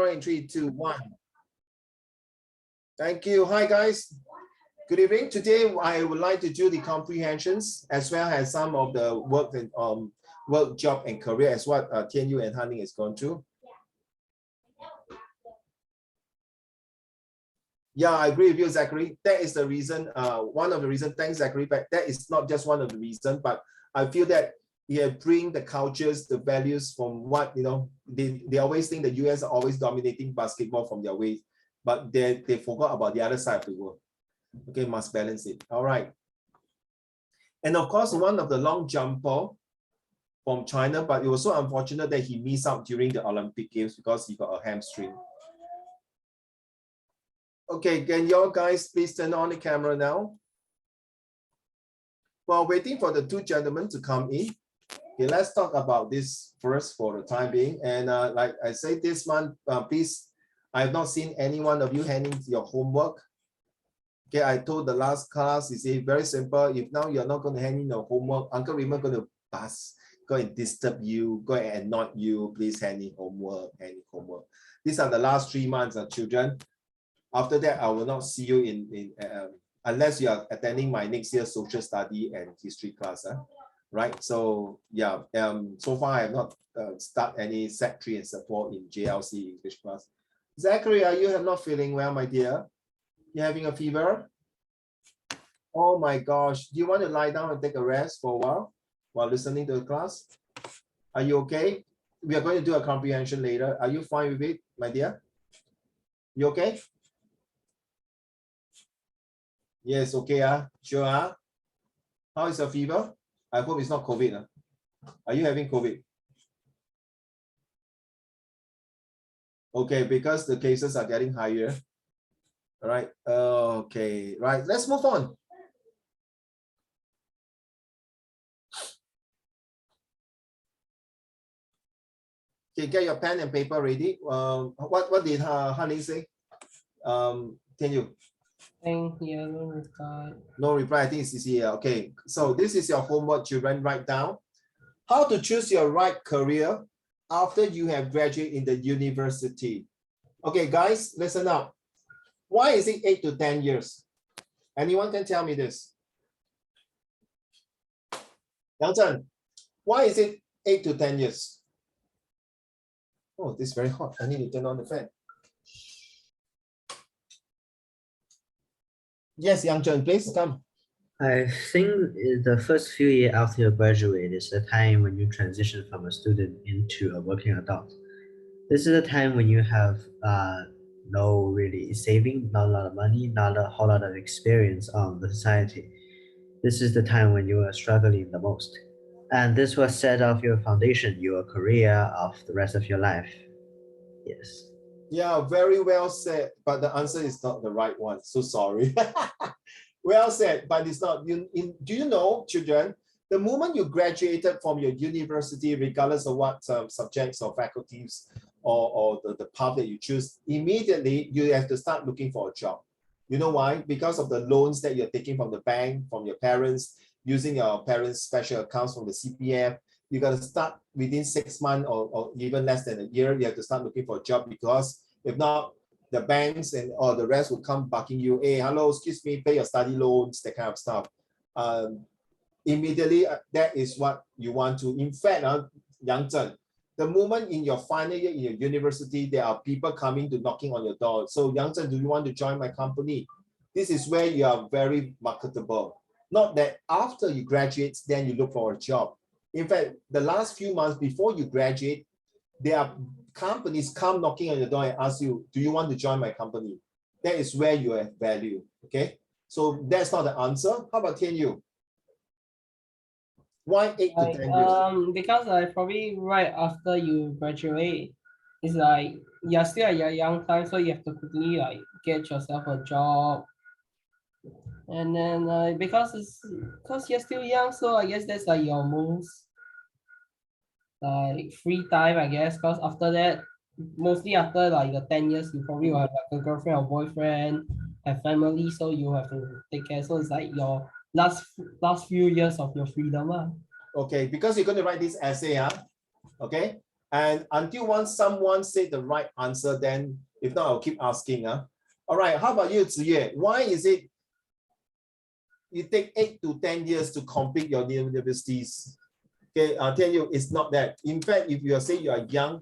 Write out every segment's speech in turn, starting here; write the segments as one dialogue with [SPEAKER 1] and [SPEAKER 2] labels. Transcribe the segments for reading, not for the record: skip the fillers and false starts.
[SPEAKER 1] in 3, 2, 1. Thank you. Hi, guys. Good evening. Today, I would like to do the comprehensions as well as some of the work and work, job, and career as what Tianyu and Hanning is going through. Yeah, I agree with you, Zachary. That is the reason, one of the reasons. Thanks, Zachary. But that is not just one of the reasons, but I feel that bring the cultures, the values from what, they always think the US are always dominating basketball from their ways, but they forgot about the other side of the world. Okay, must balance it. All right. And of course, one of the long jumper from China, but it was so unfortunate that he missed out during the Olympic Games because he got a hamstring. Okay, can you guys please turn on the camera now? While waiting for the two gentlemen to come in, okay, let's talk about this first for the time being. And like I say, this month, please, I have not seen any one of you handing your homework. Okay, I told the last class, you see, very simple. If now you're not going to hand in your homework, Uncle Raymond going to go and disturb you, go and annoy you. Please hand in homework, These are the last 3 months, children. After that, I will not see you in unless you are attending my next year's social study and history class, right? So yeah, so far I have not started any Sec3 and Sec4 in JLC English class. Zachary, are you not feeling well, my dear? You having a fever? Oh my gosh, do you want to lie down and take a rest for a while listening to the class? Are you okay? We are going to do a comprehension later. Are you fine with it, my dear? You okay? Yes, okay, sure. How is your fever? I hope it's not COVID. Are you having COVID? Okay, because the cases are getting higher. All right, okay, right, let's move on. Okay, get your pen and paper ready. What did Hanning say? Can you?
[SPEAKER 2] Yeah, no reply.
[SPEAKER 1] No reply, I think it's here. Okay, so this is your homework, children. Write down how to choose your right career after you have graduated in the university. Okay, guys, listen up. Why is it 8 to 10 years? Anyone can tell me this? Yang Zhen, why is it 8 to 10 years? Oh, this is very hot. I need to turn on the fan. Yes, Yang Zhen, please come.
[SPEAKER 3] I think the first few years after you graduate is the time when you transition from a student into a working adult. This is the time when you have no really saving, not a lot of money, not a whole lot of experience on the society. This is the time when you are struggling the most. And this will set off your foundation, your career of the rest of your life. Yes.
[SPEAKER 1] Yeah, very well said, but the answer is not the right one. So sorry. Well said, but it's not. Do you know, children, the moment you graduated from your university, regardless of what subjects or faculties or the path that you choose, immediately you have to start looking for a job. You know why? Because of the loans that you're taking from the bank, from your parents, using your parents' special accounts from the CPF. You got to start within 6 months or even less than a year. You have to start looking for a job, because if not, the banks and or the rest will come bucking you. Hey, hello, excuse me, pay your study loans, that kind of stuff. Immediately, that is what you want to. In fact, Yang Zhen, the moment in your final year in your university, there are people coming to knocking on your door. So Yang Zhen, do you want to join my company? This is where you are very marketable. Not that after you graduate, then you look for a job. In fact, the last few months before you graduate, there are companies come knocking on your door and ask you, do you want to join my company? That is where you have value, okay? So that's not the answer. How about Tianyu? Why 8 to 10 years?
[SPEAKER 2] Because probably right after you graduate, it's like you're still at your young time, so you have to quickly get yourself a job. And then because you're still young, so I guess that's your most free time, I guess, because after that, mostly after the 10 years, you probably will have a girlfriend or boyfriend, have family, so you have to take care. So it's your last few years of your freedom.
[SPEAKER 1] Okay, because you're going to write this essay, okay? And until once someone say the right answer, then if not, I'll keep asking. All right, how about you, Ziyue? Why is it you take 8 to 10 years to complete your universities? Okay, I'll tell you, it's not that. In fact, if you say you are young,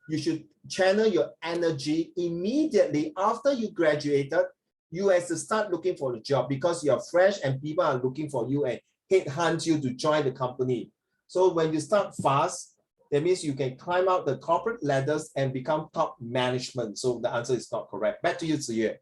[SPEAKER 1] you should channel your energy immediately after you graduated. You have to start looking for a job because you're fresh and people are looking for you and headhunt you to join the company. So when you start fast, that means you can climb out the corporate ladders and become top management. So the answer is not correct. Back to you, Ziyue.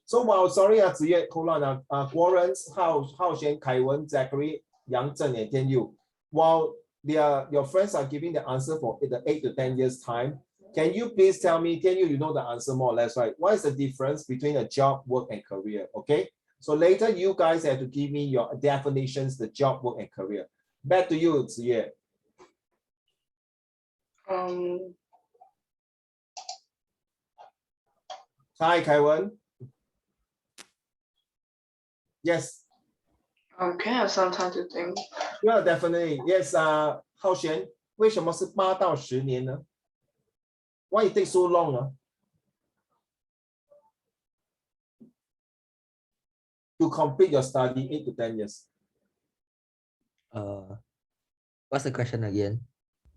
[SPEAKER 1] So while sorry, Ziyue, hold on. Warrens, Hao Xian, Kaiwen, Zachary, Yang Zheng, and Tian Yu. While your friends are giving the answer for the 8 to 10 years time, can you please tell me, Tian Yu, you know the answer more or less, right? What is the difference between a job, work, and career? Okay. So later you guys have to give me your definitions, the job, work, and career. Back to you, Ziyue. Hi, Kaiwen. Yes.
[SPEAKER 4] Can I have some time to think?
[SPEAKER 1] Yeah, definitely. Yes. 浩璇，为什么是8到10年呢？ Why it takes so long to complete your study 8 to 10 years?
[SPEAKER 5] What's the question again?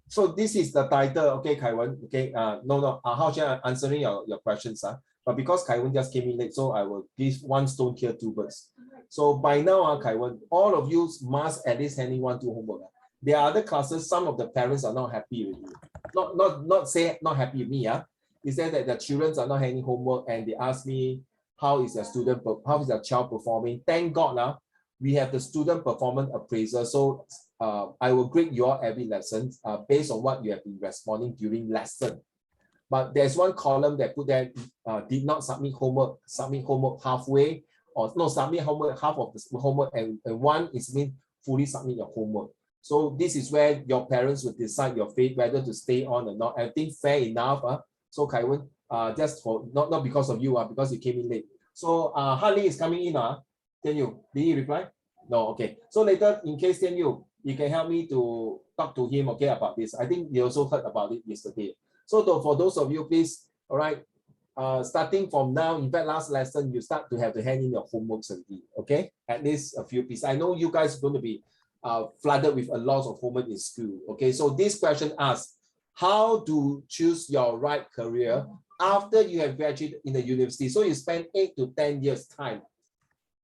[SPEAKER 1] So this is the title, okay, Kaiwen. Okay, no, Hao Xian answering your questions, but because Kaiwen just came in late, so I will give one stone kill two birds. So by now, Kaiwen, all of you must at least handing 1-2 homework. There are other classes, some of the parents are not happy with you. Not say not happy with me, Is that the children are not handing homework and they ask me how is their child performing. Thank God we have the student performance appraiser. So I will grade you all every lesson based on what you have been responding during lesson. But there's one column that put that did not submit homework halfway, or no, submit homework half of the homework, and one is mean fully submit your homework. So this is where your parents will decide your fate, whether to stay on or not. I think fair enough. So Kaiwen, just for not because of you, because you came in late. So Han Ling is coming in. Did he reply? No, okay. So later, in case you can help me to talk to him, okay, about this. I think you also heard about it yesterday. So for those of you, please, all right, starting from now, in fact, last lesson, you start to have to hand in your homeworks already, okay? At least a few pieces. I know you guys are going to be flooded with a lot of homework in school, okay? So this question asks, how to choose your right career after you have graduated in the university? So you spend 8 to 10 years time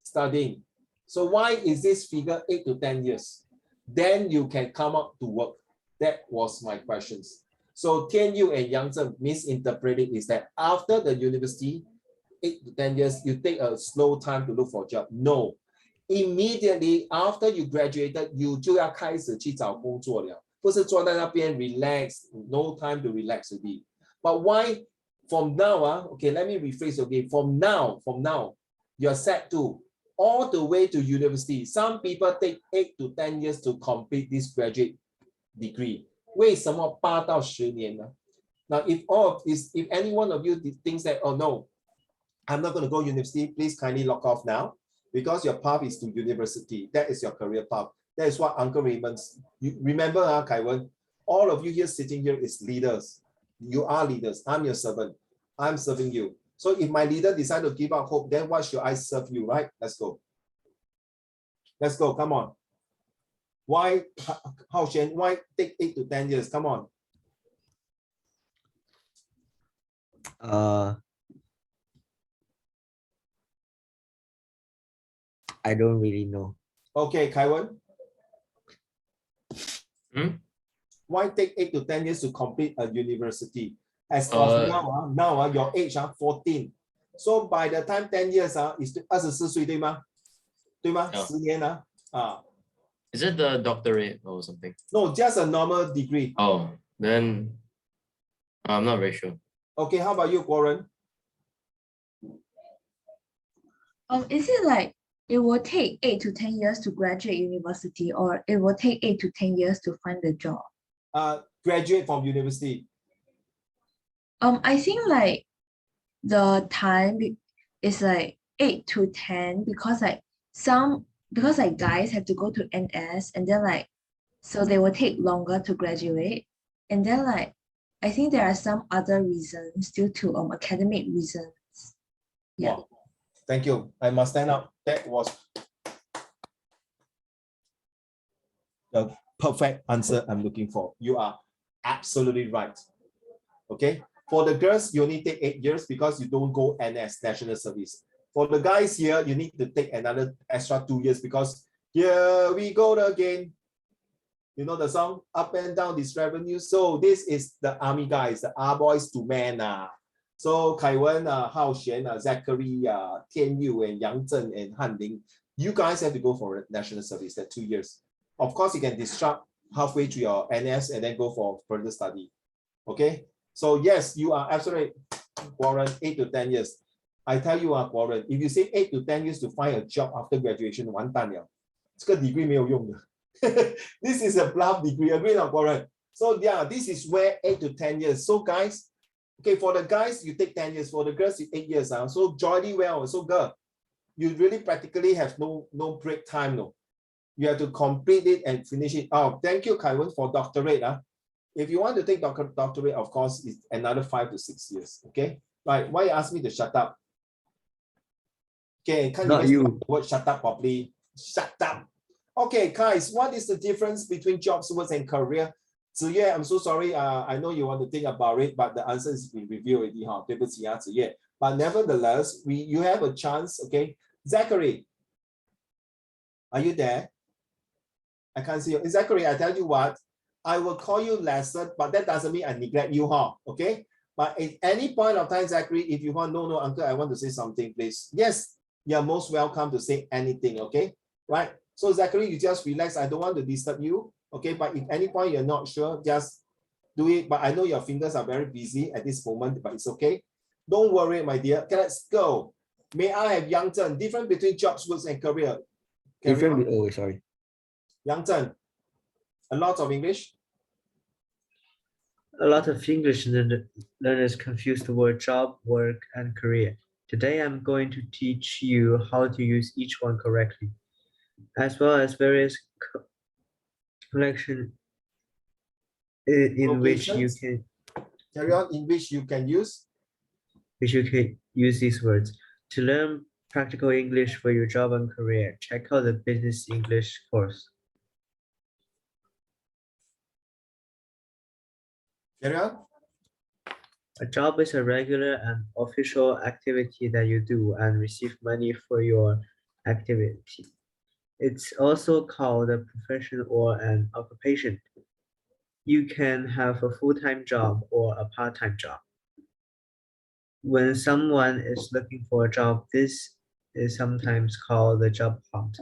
[SPEAKER 1] studying. So why is this figure 8 to 10 years? Then you can come out to work. That was my questions. So Tian Yu and Yang Zheng misinterpreted is that after the university, 8 to 10 years, you take a slow time to look for a job. No, immediately after you graduated, you 就要开始去找工作了，不是坐在那边 relax, no time to relax already. But why from now, okay, let me rephrase again. From now, you're set to all the way to university. Some people take 8 to 10 years to complete this graduate degree. 为什么8到10年呢? Now, if any one of you thinks that, oh no, I'm not going to go university, please kindly log off now, because your path is to university. That is your career path. That is what Uncle Raymond's. You remember, Kaiwen, all of you here sitting here is leaders. You are leaders. I'm your servant. I'm serving you. So if my leader decide to give up hope, then what should I serve you, right? Let's go. Let's go. Come on. Why, Hao Xian, why take 8 to 10 years? Come on.
[SPEAKER 5] I don't really know.
[SPEAKER 1] Okay, Kaiwen. Why take 8 to 10 years to complete a university? As of now, your age 14. So by the time 10 years is 24岁对吗？对吗？10年
[SPEAKER 6] Is it the doctorate or something?
[SPEAKER 1] No, just a normal degree.
[SPEAKER 6] Oh, then I'm not very sure.
[SPEAKER 1] Okay, how about you, Warren?
[SPEAKER 7] Is it like it will take 8 to 10 years to graduate university, or it will take 8 to 10 years to find the job?
[SPEAKER 1] Graduate from university.
[SPEAKER 7] I think like the time is like 8 to 10 because guys have to go to NS, and then like so they will take longer to graduate. And then like, I think there are some other reasons due to academic reasons. Yeah.
[SPEAKER 1] Wow. Thank you. I must stand up. That was the perfect answer I'm looking for. You are absolutely right. Okay. For the girls, you only take 8 years because you don't go NS, National Service. For the guys here, you need to take another extra 2 years because here we go again. You know the song, up and down this revenue. So this is the army guys, the R boys to men. So Kai Wen, Hao Xuan, Zachary, Tian Yu, and Yang Zhen, and Han Ling, you guys have to go for national service, that 2 years. Of course, you can discharge halfway to your NS and then go for further study. Okay, so yes, you are absolutely, Warren, 8 to 10 years. I tell you, Warren, if you say 8 to 10 years to find a job after graduation, 完蛋了，这个 degree 没有用的。This is a bluff degree, agree not, Warren? So yeah, this is where 8 to 10 years. So guys, okay, for the guys, you take 10 years. For the girls, you 8 years. So jolly well. So girl, you really practically have no break time. No, you have to complete it and finish it. Oh, thank you, Kaiwen, for doctorate. If you want to take doctorate, of course, it's another 5 to 6 years. Okay, right? Why you ask me to shut up? Okay, can
[SPEAKER 5] Not you.
[SPEAKER 1] Word shut up properly? Shut up. Okay, guys, what is the difference between jobs, words, and career? Ziyue, I'm so sorry. I know you want to think about it, but the answer is been revealed already. 对不起 Ziyue. But nevertheless, you have a chance. Okay, Zachary, are you there? I can't see you. Zachary, I tell you what, I will call you lesson, but that doesn't mean I neglect you, okay? But at any point of time, Zachary, if you want, no, uncle, I want to say something, please. Yes, you're most welcome to say anything, okay? Right? So Zachary, you just relax. I don't want to disturb you, okay? But if any point you're not sure, just do it. But I know your fingers are very busy at this moment, but it's okay. Don't worry, my dear. Okay, let's go. May I have Yang Zhen? Difference between jobs, works, and career.
[SPEAKER 5] Different. Oh, sorry.
[SPEAKER 1] Yang Zhen, a lot of English.
[SPEAKER 3] A lot of English learners confuse the word job, work, and career. Today, I'm going to teach you how to use each one correctly, as well as various collection in which you can
[SPEAKER 1] carry on, in which you can use
[SPEAKER 3] these words. To learn practical English for your job and career, check out the Business English course.
[SPEAKER 1] Carry on.
[SPEAKER 3] A job is a regular and official activity that you do and receive money for your activity. It's also called a profession or an occupation. You can have a full-time job or a part-time job. When someone is looking for a job, this is sometimes called the job hunt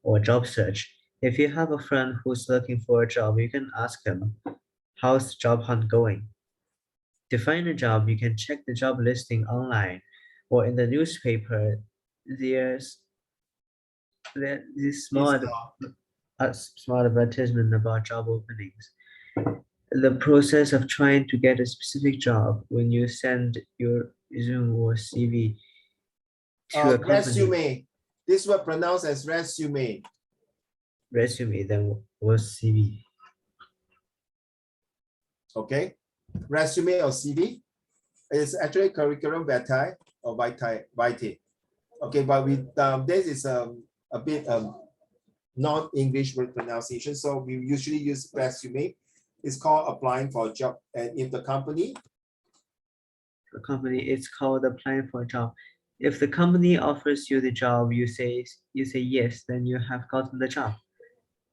[SPEAKER 3] or job search. If you have a friend who's looking for a job, you can ask him, how's the job hunt going? To find a job, you can check the job listing online or in the newspaper. There's this small advertisement about job openings. The process of trying to get a specific job when you send your resume or CV to a company.
[SPEAKER 1] Resume. This word pronounced as resume.
[SPEAKER 3] Resume, then was CV.
[SPEAKER 1] Okay. Resume or CV is actually curriculum vitae or vitae. Okay, but with this is a bit non-English word pronunciation, so we usually use resume. It's called applying for a job, and if the company,
[SPEAKER 3] it's called applying for a job. If the company offers you the job, you say yes, then you have gotten the job.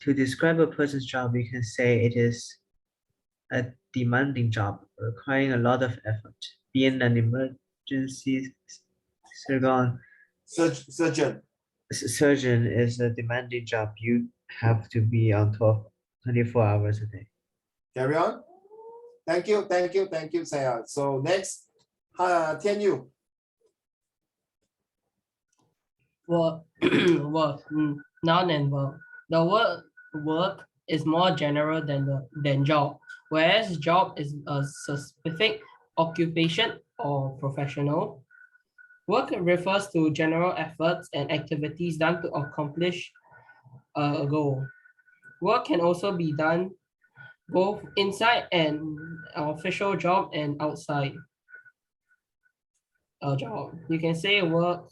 [SPEAKER 3] To describe a person's job, you can say it is a demanding job requiring a lot of effort. Being an emergency surgeon is a demanding job. You have to be on 24 hours a day.
[SPEAKER 1] Carry on. Thank you, Saya. So next, Tian Yu.
[SPEAKER 2] Work, noun and verb. The word work is more general than job, whereas job is a specific occupation or professional. Work refers to general efforts and activities done to accomplish a goal. Work can also be done both inside an official job and outside a job. You can say work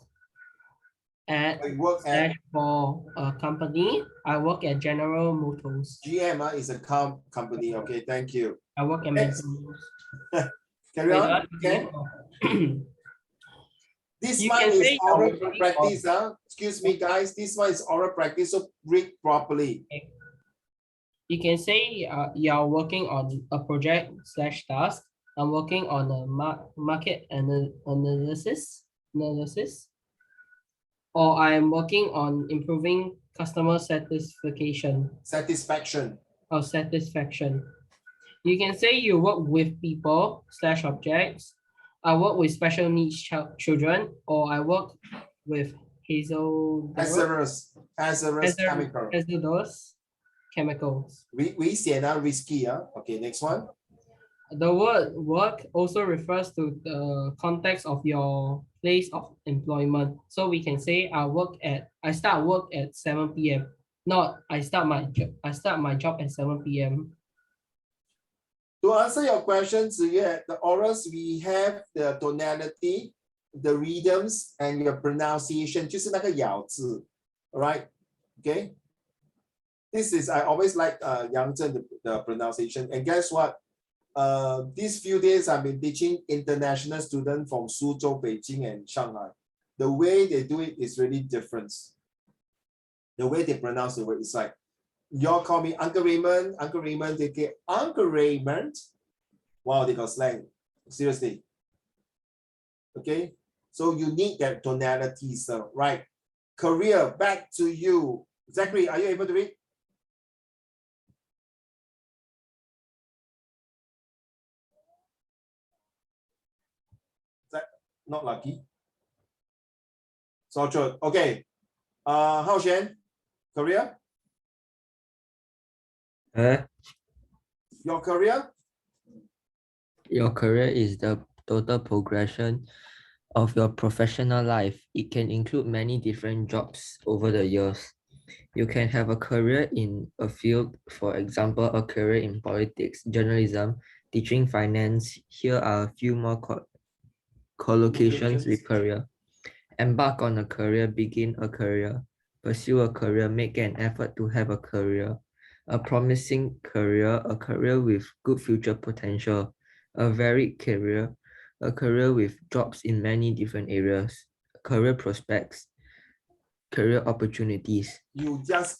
[SPEAKER 2] at
[SPEAKER 1] I work at
[SPEAKER 2] for a company. I work at General Motors.
[SPEAKER 1] GM is a company. Okay, thank you.
[SPEAKER 2] I work at
[SPEAKER 1] Next.
[SPEAKER 2] maintenance.
[SPEAKER 1] Carry
[SPEAKER 2] Wait,
[SPEAKER 1] on.
[SPEAKER 2] do I
[SPEAKER 1] Okay.
[SPEAKER 2] continue?
[SPEAKER 1] This
[SPEAKER 2] You
[SPEAKER 1] one
[SPEAKER 2] can
[SPEAKER 1] is
[SPEAKER 2] say
[SPEAKER 1] oral
[SPEAKER 2] you're working
[SPEAKER 1] practice. Excuse me, guys. This one is oral practice. So read properly.
[SPEAKER 2] You can say you're working on a project / task. I'm working on a market analysis, or I'm working on improving customer satisfaction
[SPEAKER 1] Satisfaction.
[SPEAKER 2] or satisfaction. You can say you work with people / objects. I work with special needs children, or I work with hazardous chemicals.
[SPEAKER 1] We say now risky. Okay, next one.
[SPEAKER 2] The word work also refers to the context of your place of employment. So we can say I start work at 7 p.m. Not I start my job at 7 p.m.
[SPEAKER 1] To answer your questions, the orals we have the tonality, the rhythms, and your pronunciation, 就是那个咬字, all right? Okay. This is I always like Yang Zhen the pronunciation, and guess what? These few days I've been teaching international students from Suzhou, Beijing, and Shanghai. The way they do it is really different. The way they pronounce the word is like, y'all call me Uncle Raymond, they get Uncle Raymond. Wow, they got slang. Seriously. Okay, so you need that tonality, so right. Career, back to you. Zachary, are you able to read? Not lucky. So true. Okay. Hao Xuan, career? Your career?
[SPEAKER 5] Your career is the total progression of your professional life. It can include many different jobs over the years. You can have a career in a field, for example, a career in politics, journalism, teaching, finance. Here are a few more collocations with career. Embark on a career, begin a career, pursue a career, make an effort to have a career, a promising career, a career with good future potential, a varied career, a career with jobs in many different areas, career prospects, career opportunities.
[SPEAKER 1] You just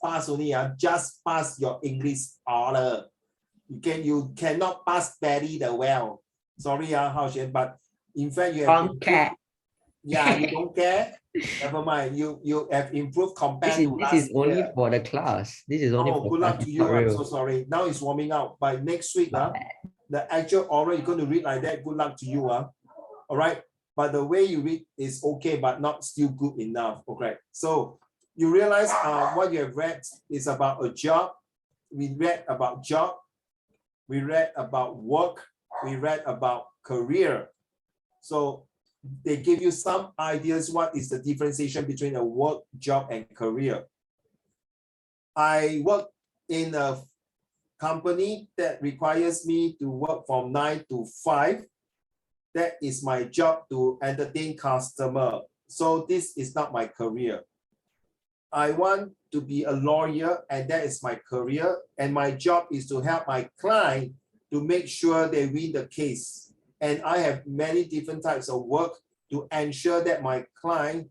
[SPEAKER 1] pass only, just pass your English order. You cannot pass very well. Sorry, Hao Xuan, but in fact you have yeah, you don't care. Never mind. You have improved compared to last year.
[SPEAKER 5] This is only for the class. This is only for
[SPEAKER 1] good luck
[SPEAKER 5] class,
[SPEAKER 1] to you. I'm
[SPEAKER 5] real.
[SPEAKER 1] so sorry. Now it's warming up. By next week, the actual oral you're going to read like that. Good luck to you. All right. But the way you read is okay, but not still good enough. Okay. So you realize what you have read is about a job. We read about job. We read about work. We read about career. So they give you some ideas what is the differentiation between a work, job, and career. I work in a company that requires me to work from 9 to 5. That is my job to entertain customer. So this is not my career. I want to be a lawyer, and that is my career. And my job is to help my client to make sure they win the case. And I have many different types of work to ensure that my client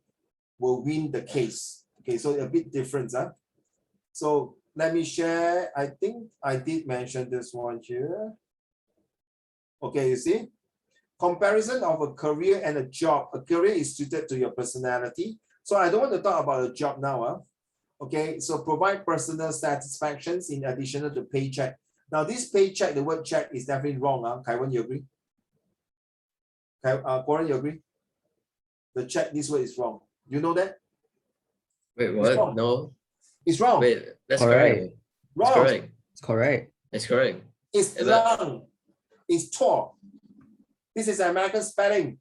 [SPEAKER 1] will win the case. Okay, so a bit different. So let me share. I think I did mention this one here. Okay, you see? Comparison of a career and a job. A career is suited to your personality. So I don't want to talk about a job now. Okay, so provide personal satisfactions in addition to paycheck. Now this paycheck, the word check is definitely wrong. Kaiwan, you agree? Warren, you agree? The check, this word is wrong. You know that?
[SPEAKER 6] Wait, what? No.
[SPEAKER 1] It's wrong.
[SPEAKER 6] Wait, that's
[SPEAKER 5] Correct.
[SPEAKER 6] correct.
[SPEAKER 1] Wrong.
[SPEAKER 6] That's correct.
[SPEAKER 5] It's correct.
[SPEAKER 6] That's correct.
[SPEAKER 1] It's wrong. It's tall. This is American spelling.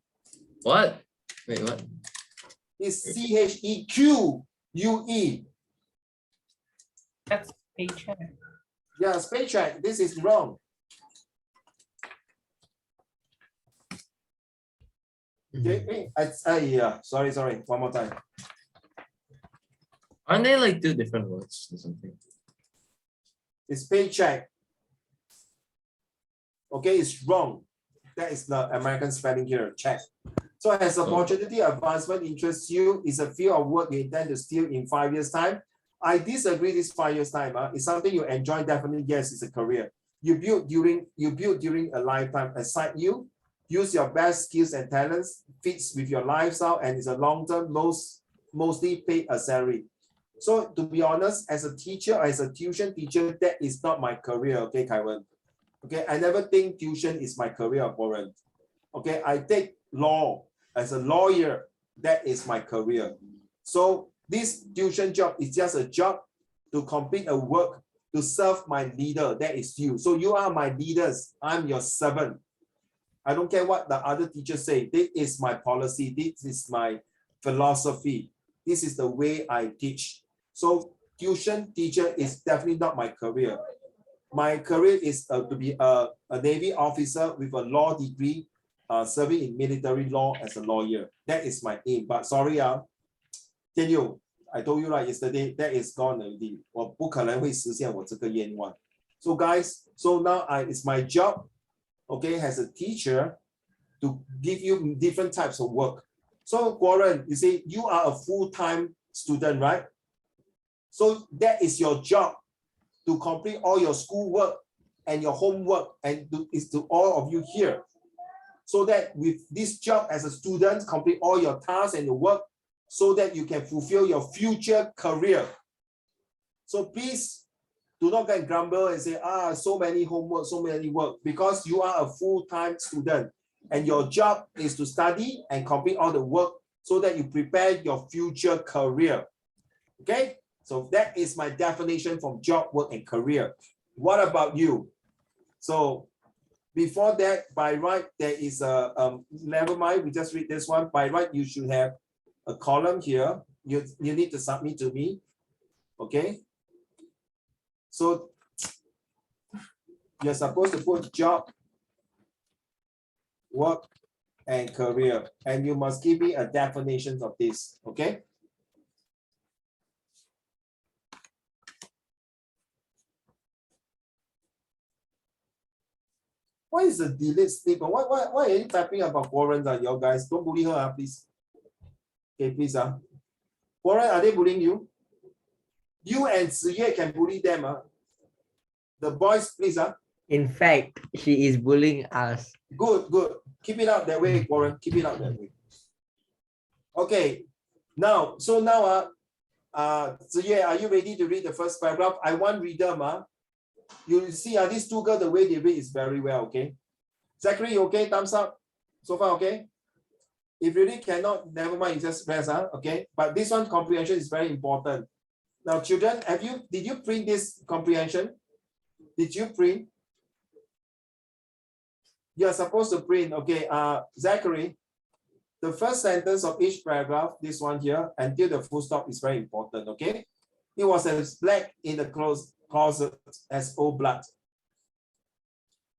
[SPEAKER 6] What? Wait, what?
[SPEAKER 1] It's CHEQUE.
[SPEAKER 2] That's paycheck.
[SPEAKER 1] Yeah, space check. This is wrong. Okay. Yeah. Sorry. One more time.
[SPEAKER 6] Aren't they like two different words or something?
[SPEAKER 1] It's paycheck. Okay, it's wrong. That is the American spelling here, check. So as opportunity advancement interests you, is a field of work you intend to steal in 5 years' time. I disagree this 5 years' time. It's something you enjoy, definitely, yes, it's a career. You build during a lifetime. Aside you, use your best skills and talents, fits with your lifestyle, and is a long-term, mostly paid a salary. So to be honest, as a teacher, as a tuition teacher, that is not my career, okay, Kaiwan? Okay, I never think tuition is my career, Warren. Okay, I take law as a lawyer, that is my career. So this tuition job is just a job to complete a work to serve my leader, that is you. So you are my leaders, I'm your servant. I don't care what the other teachers say. This is my policy, this is my philosophy. This is the way I teach. So tuition teacher is definitely not my career. My career is to be a Navy officer with a law degree, serving in military law as a lawyer. That is my aim. But sorry, Tian Yu, I told you right yesterday, that is gone already. 我不可能会实现我这个愿望. So guys, so now it's my job, okay, as a teacher, to give you different types of work. So Warren, you say you are a full-time student, right? So that is your job, to complete all your schoolwork and your homework, and is to all of you here. So that with this job as a student, complete all your tasks and your work, so that you can fulfill your future career. So please do not get grumble and say, so many homework, so many work, because you are a full-time student and your job is to study and complete all the work so that you prepare your future career. Okay? So that is my definition from job, work, and career. What about you? So before that, by right, there is a, never mind, we just read this one. By right, you should have a column here. You need to submit to me. Okay? So you're supposed to put job, work, and career. And you must give me a definition of this. Okay? Why is the delayed sleep? Why are you typing about Warren? You guys don't bully her, please. Okay, please. Warren, are they bullying you? You and Ziyue can bully them. The boys, please.
[SPEAKER 5] In fact, she is bullying us.
[SPEAKER 1] Good. Keep it up that way, Warren. Keep it up that way. Okay. Now, Ziyue, are you ready to read the first paragraph? I want reader. You see, these two girls, the way they read is very well, okay? Zachary, you okay? Thumbs up. So far, okay? If you really cannot, never mind, you just press, okay? But this one, comprehension is very important. Now, children, did you print this comprehension? Did you print? You're supposed to print, okay? Zachary, the first sentence of each paragraph, this one here, until the full stop is very important, okay? It was as black in the closet as old blood.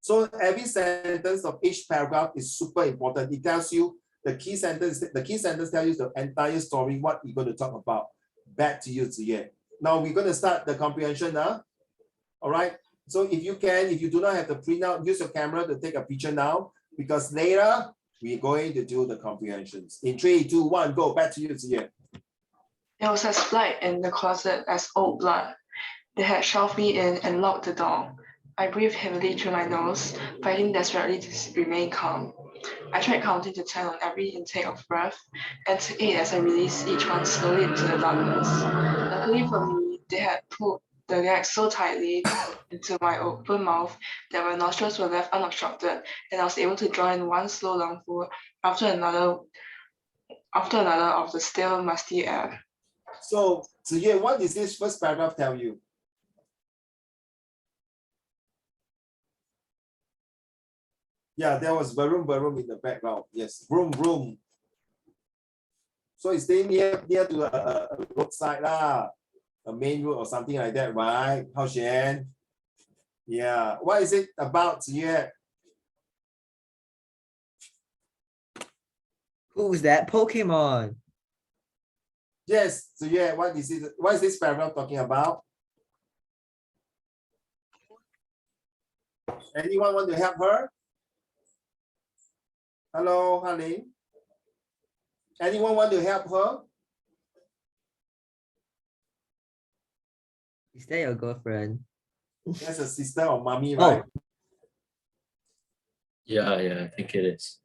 [SPEAKER 1] So every sentence of each paragraph is super important. It tells you the key sentence. The key sentence tells you the entire story, what you're going to talk about. Back to you, Ziye. Now we're going to start the comprehension now. All right. So if you do not have the printout, use your camera to take a picture now, because later we're going to do the comprehensions. In 3, 2, 1, go. Back to you, Ziye.
[SPEAKER 4] It was as black in the closet as old blood. They had shoved me in and locked the door. I breathed heavily through my nose, fighting desperately to remain calm. I tried counting to 10 on every intake of breath, and to 8 as I released each one slowly into the darkness. Luckily for me, they had pulled the gag so tightly into my open mouth that my nostrils were left unobstructed, and I was able to draw in one slow lungful after another of the stale, musty air.
[SPEAKER 1] So, Ziye, what does this first paragraph tell you? Yeah, there was vroom in the background. Yes, vroom. So it's staying near to a roadside, a main road or something like that, right? Hao Xuan. Yeah. What is it about? Yeah.
[SPEAKER 5] Who's that Pokemon?
[SPEAKER 1] Yes. So yeah. What is it? What is this paragraph talking about? Anyone want to help her? Hello, honey. Anyone want to help her?
[SPEAKER 5] Is that your girlfriend?
[SPEAKER 1] That's a sister or mommy, right?
[SPEAKER 5] Oh,
[SPEAKER 6] Yeah, I think it is.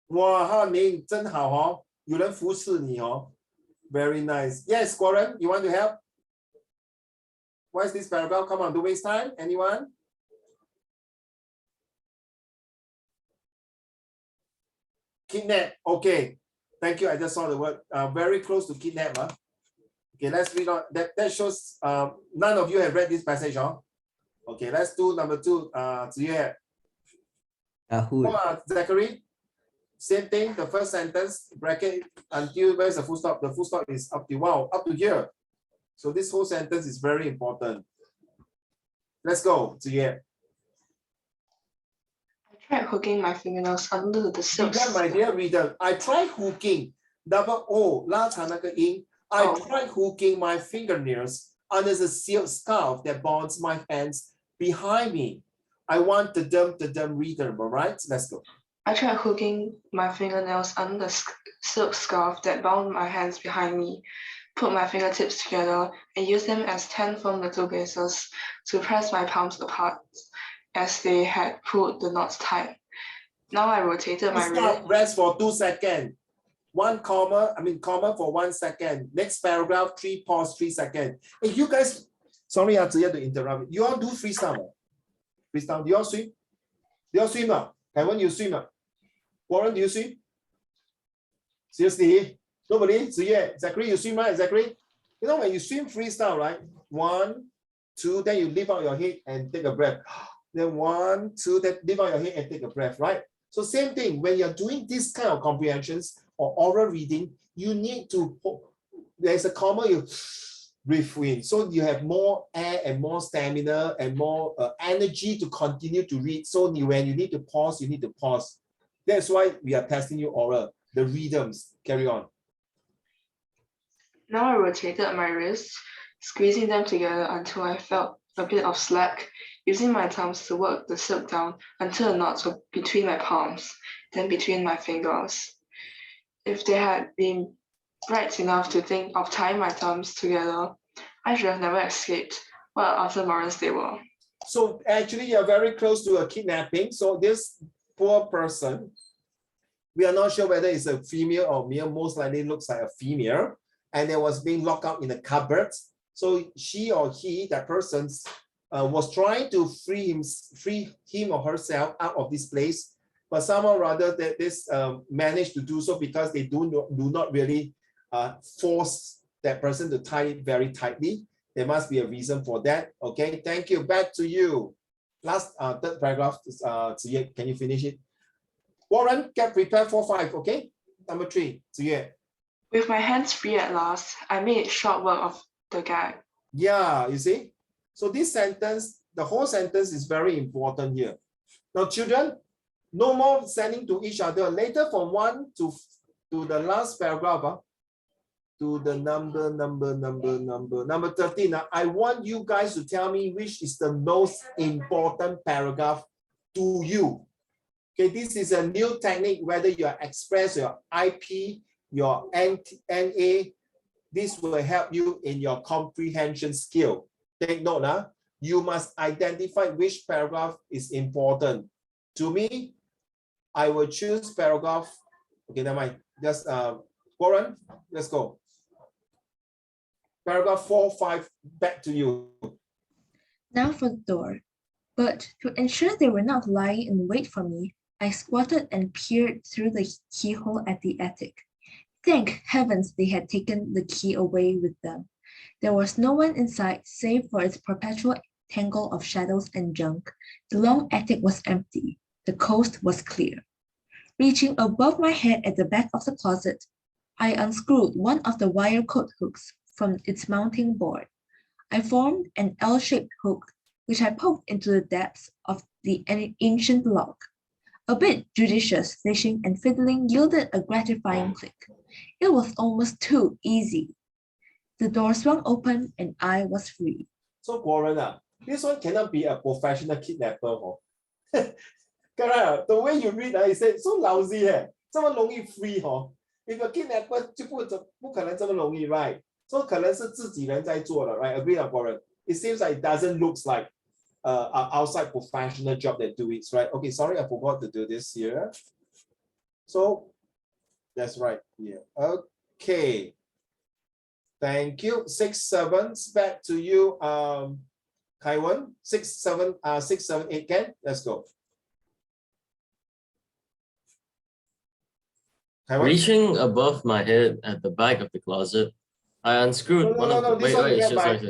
[SPEAKER 1] 哇，哈宁真好哦，有人扶持你哦。Very nice. Yes, Warren, you want to help? What is this paragraph? Come on, don't waste time. Anyone? Kidnap. Okay. Thank you. I just saw the word. Very close to kidnap. Huh? Okay, let's read on. That shows none of you have read this passage. Huh? Okay, let's do number 2. Ziye.
[SPEAKER 5] who?
[SPEAKER 1] Zachary. Same thing. The first sentence, bracket until where's the full stop? The full stop is up to wow, up to here. So this whole sentence is very important. Let's go. Ziye.
[SPEAKER 4] I tried hooking my fingernails under the silk.
[SPEAKER 1] Reader, my dear reader, I tried hooking. Double O 拉长那个音. I
[SPEAKER 4] Oh.
[SPEAKER 1] tried hooking my fingernails under the silk scarf that bonds my hands behind me. I want the dumb reader, all right? Let's go.
[SPEAKER 4] I tried hooking my fingernails under the silk scarf that bound my hands behind me, put my fingertips together, and used them as 10 firm little bases to press my palms apart as they had pulled the knots tight. Now I rotated my wrist.
[SPEAKER 1] Stop, rest for 2 seconds. Comma for 1 second. Next paragraph, 3 pause, 3 seconds. Hey, you guys, sorry, I have to interrupt. You all do freestyle. Freestyle, do you all swim? Do you all swim? Taiwan, you swim? Warren, do you swim? Seriously? Nobody? So yeah, Zachary, you swim, right? Zachary? You know, when you swim freestyle, right? 1, 2, then you lift out your head and take a breath. Then 1, 2, then lift out your head and take a breath, right? So same thing, when you're doing this kind of comprehensions or oral reading, you need to, there's a comma, you breathe in. So you have more air and more stamina and more energy to continue to read. So when you need to pause, you need to pause. That's why we are testing you oral, the rhythms. Carry on.
[SPEAKER 4] Now I rotated my wrists, squeezing them together until I felt a bit of slack, using my thumbs to work the silk down until the knots were between my palms, then between my fingers. If they had been bright enough to think of tying my thumbs together, I should have never escaped. What utter morons they were.
[SPEAKER 1] So actually, you're very close to a kidnapping. So this poor person, we are not sure whether it's a female or male, most likely looks like a female, and it was being locked up in a cupboard. So she or he, that person, was trying to free him or herself out of this place, but somehow rather that this managed to do so because they do not really force that person to tie it very tightly. There must be a reason for that. Okay, thank you. Back to you. Last third paragraph. Ziye, can you finish it? Warren, get prepared for 5. Okay. Number 3. Ziye.
[SPEAKER 4] With my hands free at last, I made short work of the gag.
[SPEAKER 1] Yeah, you see. So this sentence, the whole sentence is very important here. Now, children, no more sending to each other. Later, from 1 to the last paragraph, to the number 13. I want you guys to tell me which is the most important paragraph to you. Okay, this is a new technique, whether you are express your IP, your NA, this will help you in your comprehension skill. Take note, you must identify which paragraph is important. To me, I will choose paragraph. Okay, never mind. Just Warren, let's go. Paragraph 4, 5, back to you.
[SPEAKER 7] Now for the door. But to ensure they were not lying in wait for me, I squatted and peered through the keyhole at the attic. Thank heavens they had taken the key away with them. There was no one inside save for its perpetual tangle of shadows and junk. The long attic was empty. The coast was clear. Reaching above my head at the back of the closet, I unscrewed one of the wire coat hooks, from its mounting board. I formed an L-shaped hook, which I poked into the depths of the ancient log. A bit judicious fishing and fiddling yielded a gratifying click. It was almost too easy. The door swung open and I was free.
[SPEAKER 1] So Warren, this one cannot be a professional kidnapper. Correct. The way you read, you say so lousy 这么容易 free If a kidnapper 就不可能这么容易 right? So 可能是自己人在做的 right? Agree on Warren. It seems like it doesn't look like an outside professional job that do it, right? Okay, sorry, I forgot to do this here. So that's right here. Okay. Thank you. 6, 7. Back to you, Kaiwan. 6, 7, 6, 7, 8. Ken, let's go. Kaiwan?
[SPEAKER 6] Reaching above my head at the back of the closet, I unscrewed one of the.
[SPEAKER 1] This one you
[SPEAKER 6] sorry,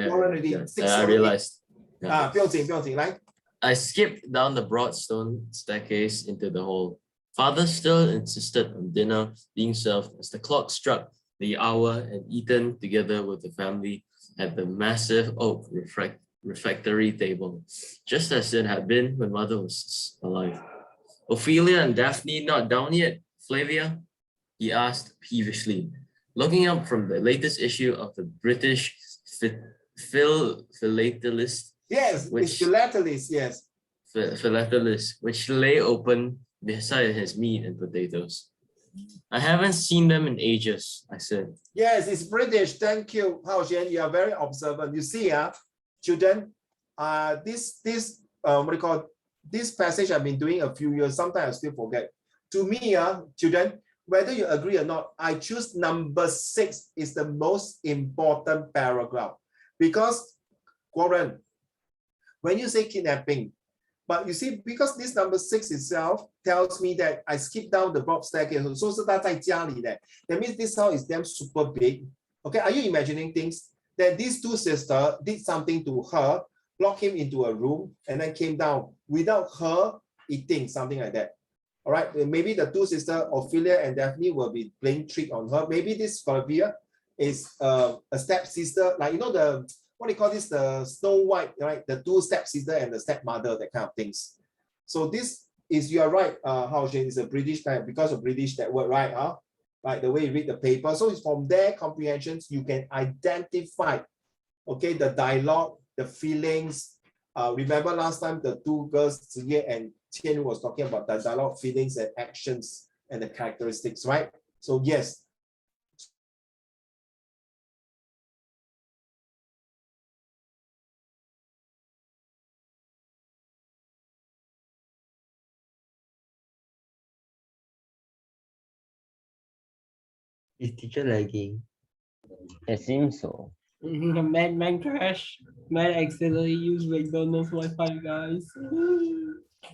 [SPEAKER 1] already.
[SPEAKER 6] yeah,
[SPEAKER 1] 6,
[SPEAKER 6] I
[SPEAKER 1] 7,
[SPEAKER 6] realized.
[SPEAKER 1] 8. 不用紧 来.
[SPEAKER 6] I skipped down the broad stone staircase into the hall. Father still insisted on dinner being served as the clock struck the hour and eaten together with the family at the massive oak refectory table, just as it had been when Mother was alive. Ophelia and Daphne not down yet, Flavia? He asked peevishly, looking up from the latest issue of the British Philatelist.
[SPEAKER 1] Yes, it's Philatelist, yes.
[SPEAKER 6] Philatelist, which lay open beside his meat and potatoes. I haven't seen them in ages, I said.
[SPEAKER 1] Yes, it's British. Thank you, Hao Xian. You are very observant. You see, children, this what do you call it? This passage I've been doing a few years. Sometimes I still forget. To me, children, whether you agree or not, I choose number 6 is the most important paragraph because, Warren, when you say kidnapping, but you see, because this number 6 itself tells me that I skipped down the broad staircase, so 是他在家里的. That means this house is damn super big. Okay, are you imagining things that these two sisters did something to her, locked him into a room, and then came down without her eating, something like that? All right, maybe the two sisters, Ophelia and Daphne, will be playing trick on her. Maybe this Flavia is a stepsister, like you know the. What do you call this? The Snow White, right? The two stepsister and the stepmother, that kind of things. So this is, you are right, Hao Xian, is a British type because of British that word, right? Like the way you read the paper. So it's from their comprehensions, you can identify, okay, the dialogue, the feelings. Remember last time the two girls, Ziye and Qian, was talking about the dialogue, feelings, and actions and the characteristics, right? So yes.
[SPEAKER 5] Is teacher lagging? It seems so.
[SPEAKER 2] Man crash. Man accidentally used McDonald's Wi-Fi, guys.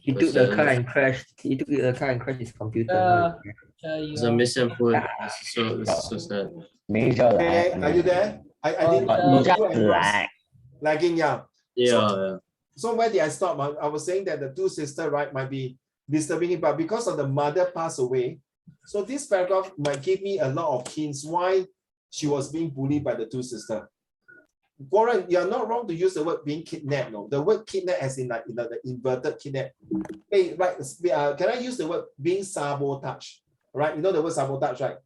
[SPEAKER 5] He took the car and crashed. He took the car and crashed his computer.
[SPEAKER 6] It's a misinput. This is so sad.
[SPEAKER 5] Major
[SPEAKER 1] Hey, are you there? I didn't lagging, yeah.
[SPEAKER 6] Yeah.
[SPEAKER 1] So where did I stop? I was saying that the two sisters, right, might be disturbing him, but because of the mother passed away, so this paragraph might give me a lot of hints why she was being bullied by the two sisters. Warren, you're not wrong to use the word being kidnapped. No, the word kidnap as in like the inverted kidnap. Hey, right? Can I use the word being sabotage? Right? You know the word sabotage, right?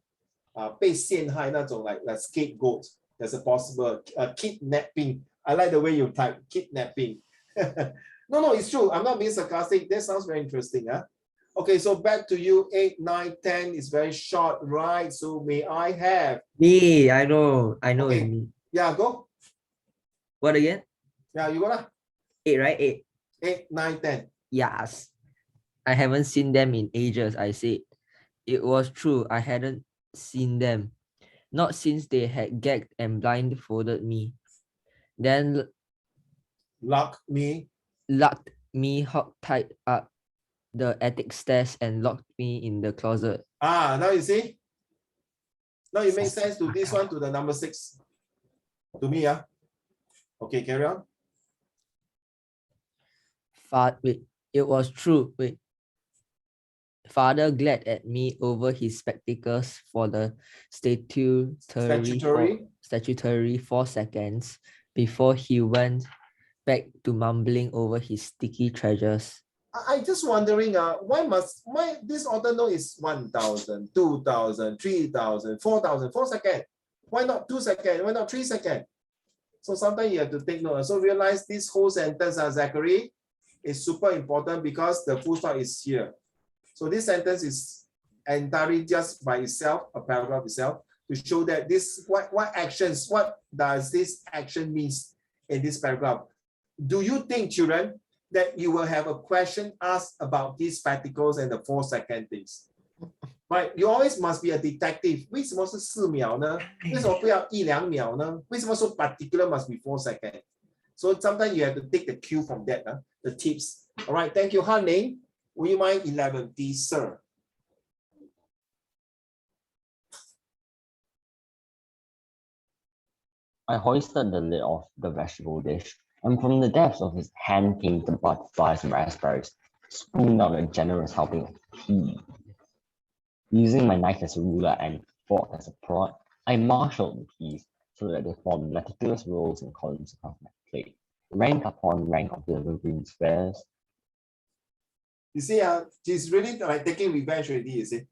[SPEAKER 1] 被陷害那种 like scapegoat. There's a possible kidnapping. I like the way you type kidnapping. No, it's true. I'm not being sarcastic. That sounds very interesting, huh? Okay, so back to you. 8, 9, 10 is very short, right? So may I have
[SPEAKER 5] Me, I know
[SPEAKER 1] Okay.
[SPEAKER 5] it's me.
[SPEAKER 1] Yeah, go.
[SPEAKER 5] What again?
[SPEAKER 1] Yeah, you gonna
[SPEAKER 5] 8, right? 8.
[SPEAKER 1] 8, 9, 10.
[SPEAKER 5] Yes. I haven't seen them in ages, I said. It was true, I hadn't seen them. Not since they had gagged and blindfolded me. Then
[SPEAKER 1] Lock me.
[SPEAKER 5] locked me hog-tied up the attic stairs and locked me in the closet.
[SPEAKER 1] Now you see? Now it makes sense to this one, to the number 6. To me, yeah. Okay, carry on.
[SPEAKER 5] Wait, it was true. Wait. Father glared at me over his spectacles for the statutory 4 seconds before he went back to mumbling over his sticky treasures.
[SPEAKER 1] I just wondering, why this author note is 1,000, 2,000, 3,000, 4,000, 4 seconds? Why not 2 seconds? Why not 3 seconds? So sometimes you have to take note. So realize this whole sentence, Zachary, is super important because the full stop is here. So this sentence is entirely just by itself, a paragraph itself, to show that this what does this action means in this paragraph. Do you think, children, that you will have a question asked about these spectacles and the 4 second things? Right, you always must be a detective. 为什么是4秒呢？为什么不要1、2秒呢？为什么说 particular must be 4 seconds? So sometimes you have to take the cue from that, the tips. All right, thank you, Han-Ning. Would you mind 11, please, sir?
[SPEAKER 8] I hoisted the lid off the vegetable dish, and from the depths of his hand-painted butterflies and raspberries, spooned out a generous helping of tea. Using my knife as a ruler and fork as a prod, I marshaled the peas so that they formed meticulous rows and columns across my plate, rank upon rank of little green squares.
[SPEAKER 1] You see, she's really like taking revenge already, you see.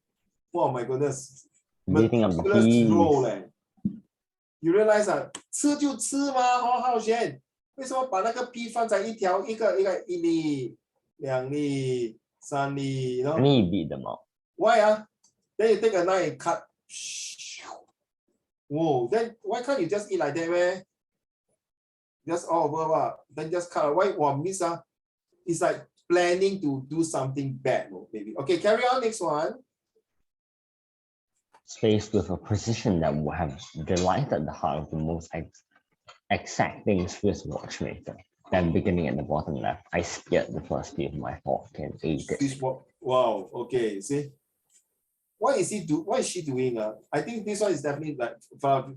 [SPEAKER 1] Oh my goodness.
[SPEAKER 8] Beating up the peas.
[SPEAKER 1] You realize 吃就吃嘛，浩轩，为什么把那个 P 放在一条一粒、2粒、3粒
[SPEAKER 8] I mean, you beat them up.
[SPEAKER 1] Why? Then you take a knife and cut. Whoa, then why can't you just eat like that, man? Just all over, then just cut. Why? Wow, miss, it's like planning to do something bad, maybe. Okay, carry on, next one.
[SPEAKER 8] Spaced with a precision that would have delighted the heart of the most exacting Swiss watchmaker. Then beginning at the bottom left, I speared the first bit of my fork and ate it.
[SPEAKER 1] Wow, okay, see? What is she doing? I think this one is definitely like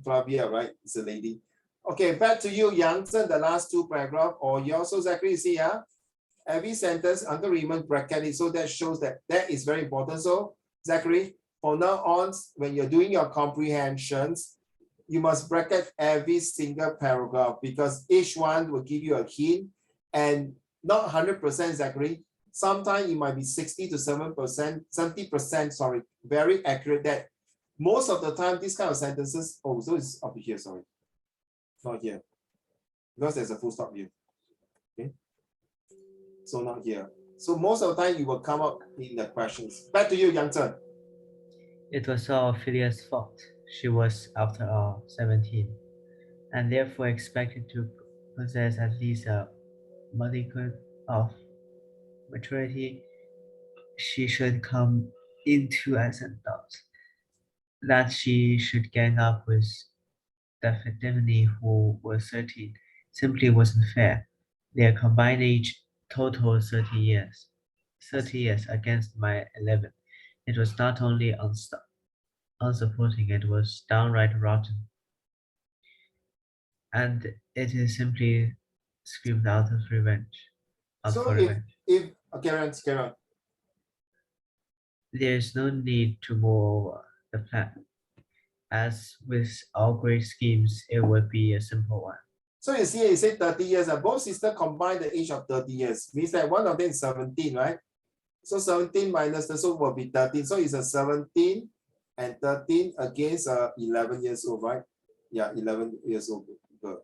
[SPEAKER 1] Flavia, right? It's a lady. Okay, back to you, Yang Zhen, the last 2 paragraphs, or you also, Zachary, see, every sentence under Raymond bracket it, so that shows that is very important. So, Zachary, from now on, when you're doing your comprehensions, you must bracket every single paragraph because each one will give you a hint and not 100%, Zachary. Sometimes it might be 60 to 70%, sorry, very accurate that most of the time, these kind of sentences, so it's up here, sorry, not here, because there's a full stop here, okay? So not here. So most of the time, you will come up in the questions. Back to you, Yang Zhen.
[SPEAKER 3] It was all Ophelia's fault. She was, after all, 17, and therefore expected to possess at least a modicum of maturity she should come into as an adult. That she should gang up with Daphne, who was 13, simply wasn't fair. Their combined age totaled 30 years. 30 years against my 11. It was not only unsupporting, it was downright rotten. And it is simply screamed out of revenge.
[SPEAKER 1] If carry on.
[SPEAKER 3] There is no need to move over the plan. As with all great schemes, it would be a simple one.
[SPEAKER 1] So you see, it said 30 years. Both sisters combined the age of 30 years. Means that one of them is 17, right? So 17 minus the so will be 13. So it's a 17 and 13 against 11 years old, right? Yeah, 11 years old girl.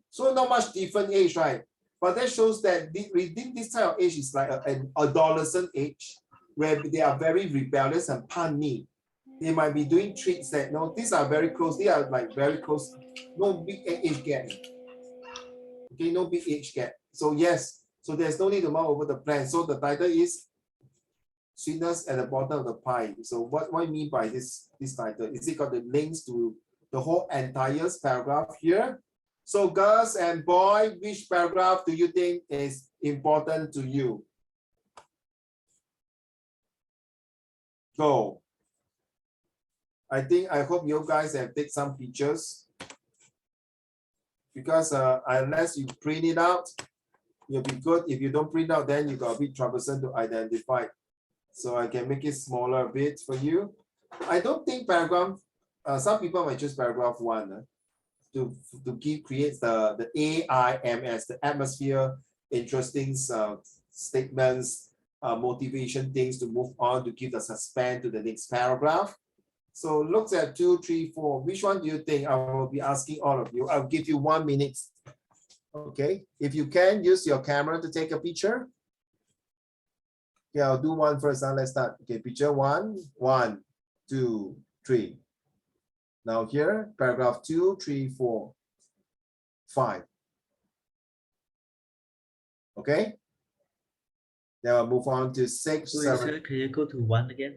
[SPEAKER 1] So not much different age, right? But that shows that within this type of age is like an adolescent age where they are very rebellious and punny. They might be doing tricks that these are very close. They are like very close. No big age gap. Okay, no big age gap. So yes, so there's no need to mount over the plan. So the title is Sweetness at the Bottom of the Pie. So what I mean by this title? Is it got the links to the whole entire paragraph here? So girls and boys, which paragraph do you think is important to you? Go. I hope you guys have taken some pictures because unless you print it out, you'll be good. If you don't print out, then you got a bit troublesome to identify. So I can make it smaller a bit for you. I don't think paragraph, some people might choose paragraph 1 to create the AIMS, the atmosphere, interesting statements, motivation things to move on to give the suspense to the next paragraph. So look at 2, 3, 4. Which one do you think? I will be asking all of you. I'll give you 1 minute. Okay, if you can use your camera to take a picture. Okay, I'll do one first. Now let's start. Okay, picture 1, 1, 2, 3. Now here, paragraph 2, 3, 4, 5. Okay. Then I'll move on to 6,
[SPEAKER 3] So
[SPEAKER 1] 7.
[SPEAKER 3] sir, can you go to 1 again?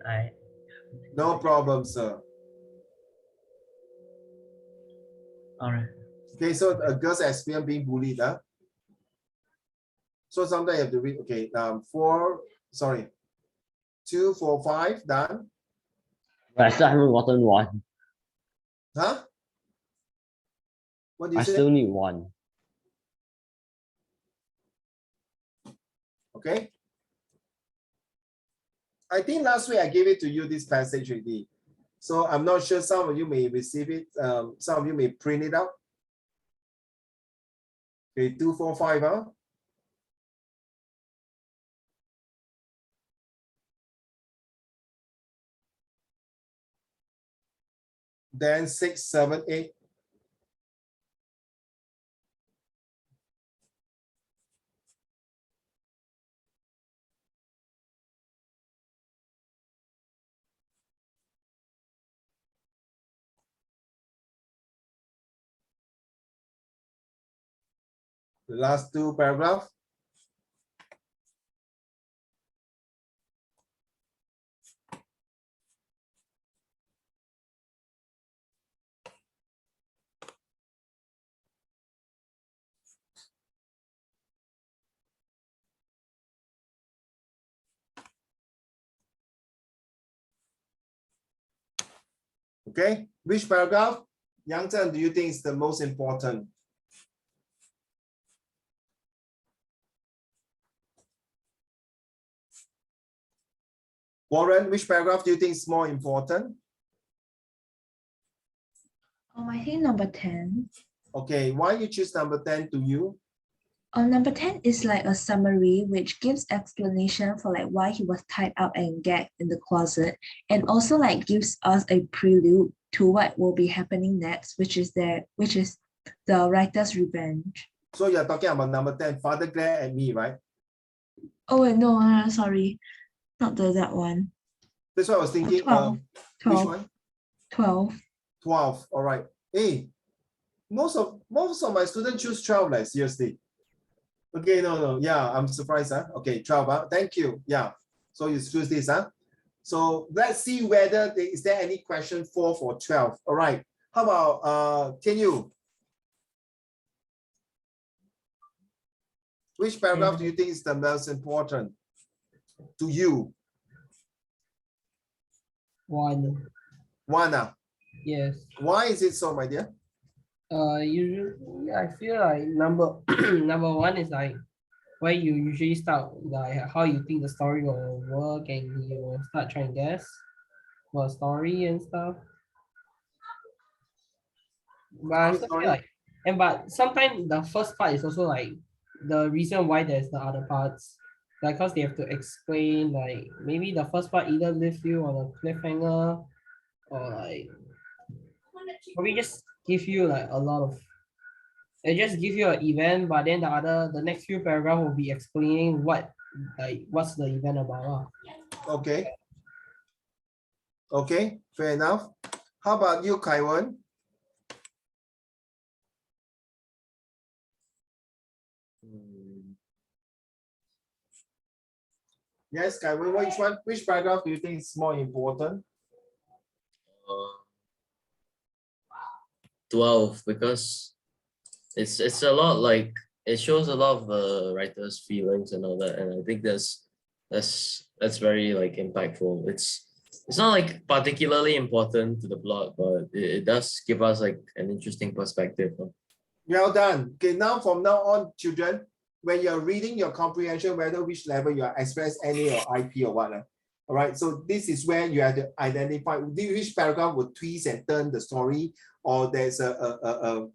[SPEAKER 1] No problem, sir.
[SPEAKER 3] All right.
[SPEAKER 1] Okay, so a girl's experience being bullied. So sometimes you have to read. Okay, 2, 4, 5, done.
[SPEAKER 8] But I still haven't gotten 1.
[SPEAKER 1] Huh? What do you
[SPEAKER 8] I
[SPEAKER 1] say?
[SPEAKER 8] still need 1.
[SPEAKER 1] Okay. I think last week I gave it to you this passage already. So I'm not sure, some of you may receive it. Some of you may print it out. Okay, 2, 4, 5, huh? Then 6, 7, 8. The last 2 paragraphs. Okay, which paragraph, Yang Zhen, do you think is the most important? Warren, which paragraph do you think is more important?
[SPEAKER 7] I think number 10.
[SPEAKER 1] Okay, why you choose number 10 to you?
[SPEAKER 7] Number 10 is like a summary which gives explanation for like why he was tied up and gagged in the closet, and also like gives us a prelude to what will be happening next, which is the writer's revenge.
[SPEAKER 1] So you're talking about number 10, Father glare at me, right?
[SPEAKER 7] Oh wait, no, sorry, not that one.
[SPEAKER 1] That's what I was thinking.
[SPEAKER 7] 12.
[SPEAKER 1] Which
[SPEAKER 7] 12.
[SPEAKER 1] one?
[SPEAKER 7] 12.
[SPEAKER 1] 12. All right. Hey, most of my students choose 12, like seriously. Okay, no. Yeah, I'm surprised. Okay, 12. Thank you. Yeah. So you choose this. So let's see whether is there any question 4 for 12. All right. How about can you? Which paragraph do you think is the most important to you?
[SPEAKER 2] 1.
[SPEAKER 1] 1.
[SPEAKER 2] Yes.
[SPEAKER 1] Why is it so, my dear?
[SPEAKER 2] Usually I feel like number 1 is like where you usually start, like how you think the story will work, and you will start trying to guess for a story and stuff. But I also feel like, but sometimes the first part is also like the reason why there's the other parts, like because they have to explain, like maybe the first part either leave you on a cliffhanger, or like probably just give you like a lot of, it just give you an event, but then the next few paragraph will be explaining what's the event about.
[SPEAKER 1] Okay. Okay, fair enough. How about you, Kaiwan? Yes, Kaiwan, which paragraph do you think is more important?
[SPEAKER 6] 12, because it's a lot, like it shows a lot of the writer's feelings and all that, and I think that's very like impactful. It's not like particularly important to the plot, but it does give us like an interesting perspective.
[SPEAKER 1] Well done. Okay, now from now on, children, when you're reading your comprehension, whether which level you are, express NA or IP or what, All right, so this is where you have to identify which paragraph would twist and turn the story, or there's a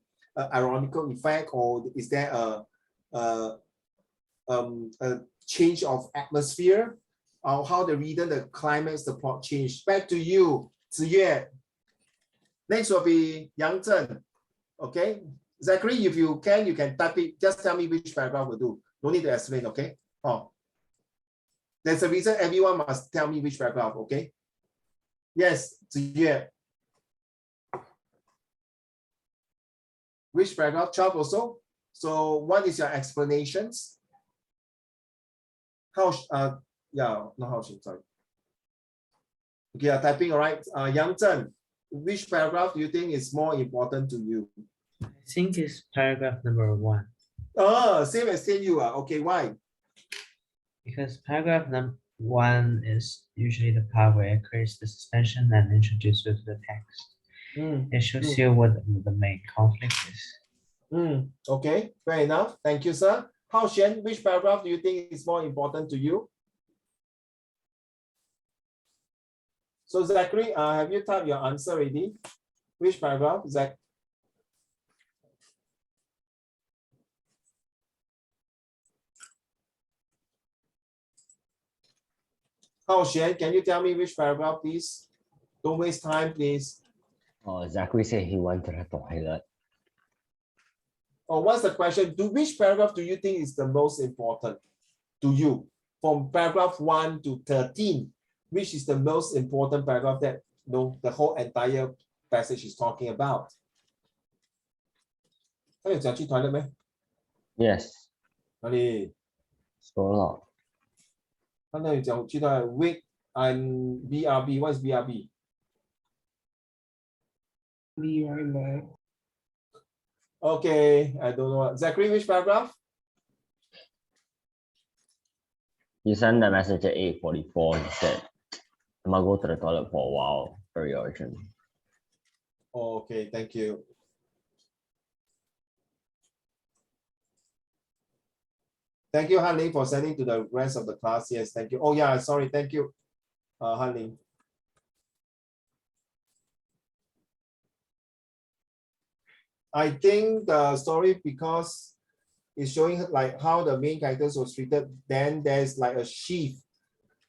[SPEAKER 1] ironical effect, or is there a change of atmosphere, or how the reader, the climax, the plot change. Back to you, Ziyue. Next will be Yang Zhen. Okay, Zachary, if you can type it. Just tell me which paragraph will do. No need to explain. Okay. Oh, there's a reason everyone must tell me which paragraph. Okay. Yes, Ziyue. Which paragraph? 12 also. So what is your explanations? How yeah, not how sorry. Okay, typing. All right. Yang Zhen, which paragraph do you think is more important to you?
[SPEAKER 3] I think it's paragraph number 1.
[SPEAKER 1] Oh, same as you are. Okay, why?
[SPEAKER 3] Because paragraph number 1 is usually the part where it creates the suspension and introduces you to the text. It shows you what the main conflict is.
[SPEAKER 1] Okay, fair enough. Thank you, sir. Hao Xuan, which paragraph do you think is more important to you? So Zachary, have you typed your answer already? Which paragraph, Zach? Hao Xuan, can you tell me which paragraph, please? Don't waste time, please.
[SPEAKER 8] Oh, Zachary said he went to the toilet.
[SPEAKER 1] Or what's the question? Which paragraph do you think is the most important to you? From paragraph 1 to 13, which is the most important paragraph that the whole entire passage is talking about? 他有讲去 toilet 咩？
[SPEAKER 8] Yes,
[SPEAKER 1] 哪里？
[SPEAKER 8] scroll up.
[SPEAKER 1] 他那里讲去 toilet with and BRB. What is BRB?
[SPEAKER 2] Be right back.
[SPEAKER 1] Okay, I don't know. Zachary, which paragraph?
[SPEAKER 8] He sent the message at 8:44. He said, I'm gonna go to the toilet for a while. Very urgent.
[SPEAKER 1] Okay, thank you. Thank you, Han Ling, for sending to the rest of the class. Yes, thank you. Oh yeah, sorry, thank you, Han Ling. I think the story, because it's showing like how the main characters was treated, then there's like a shift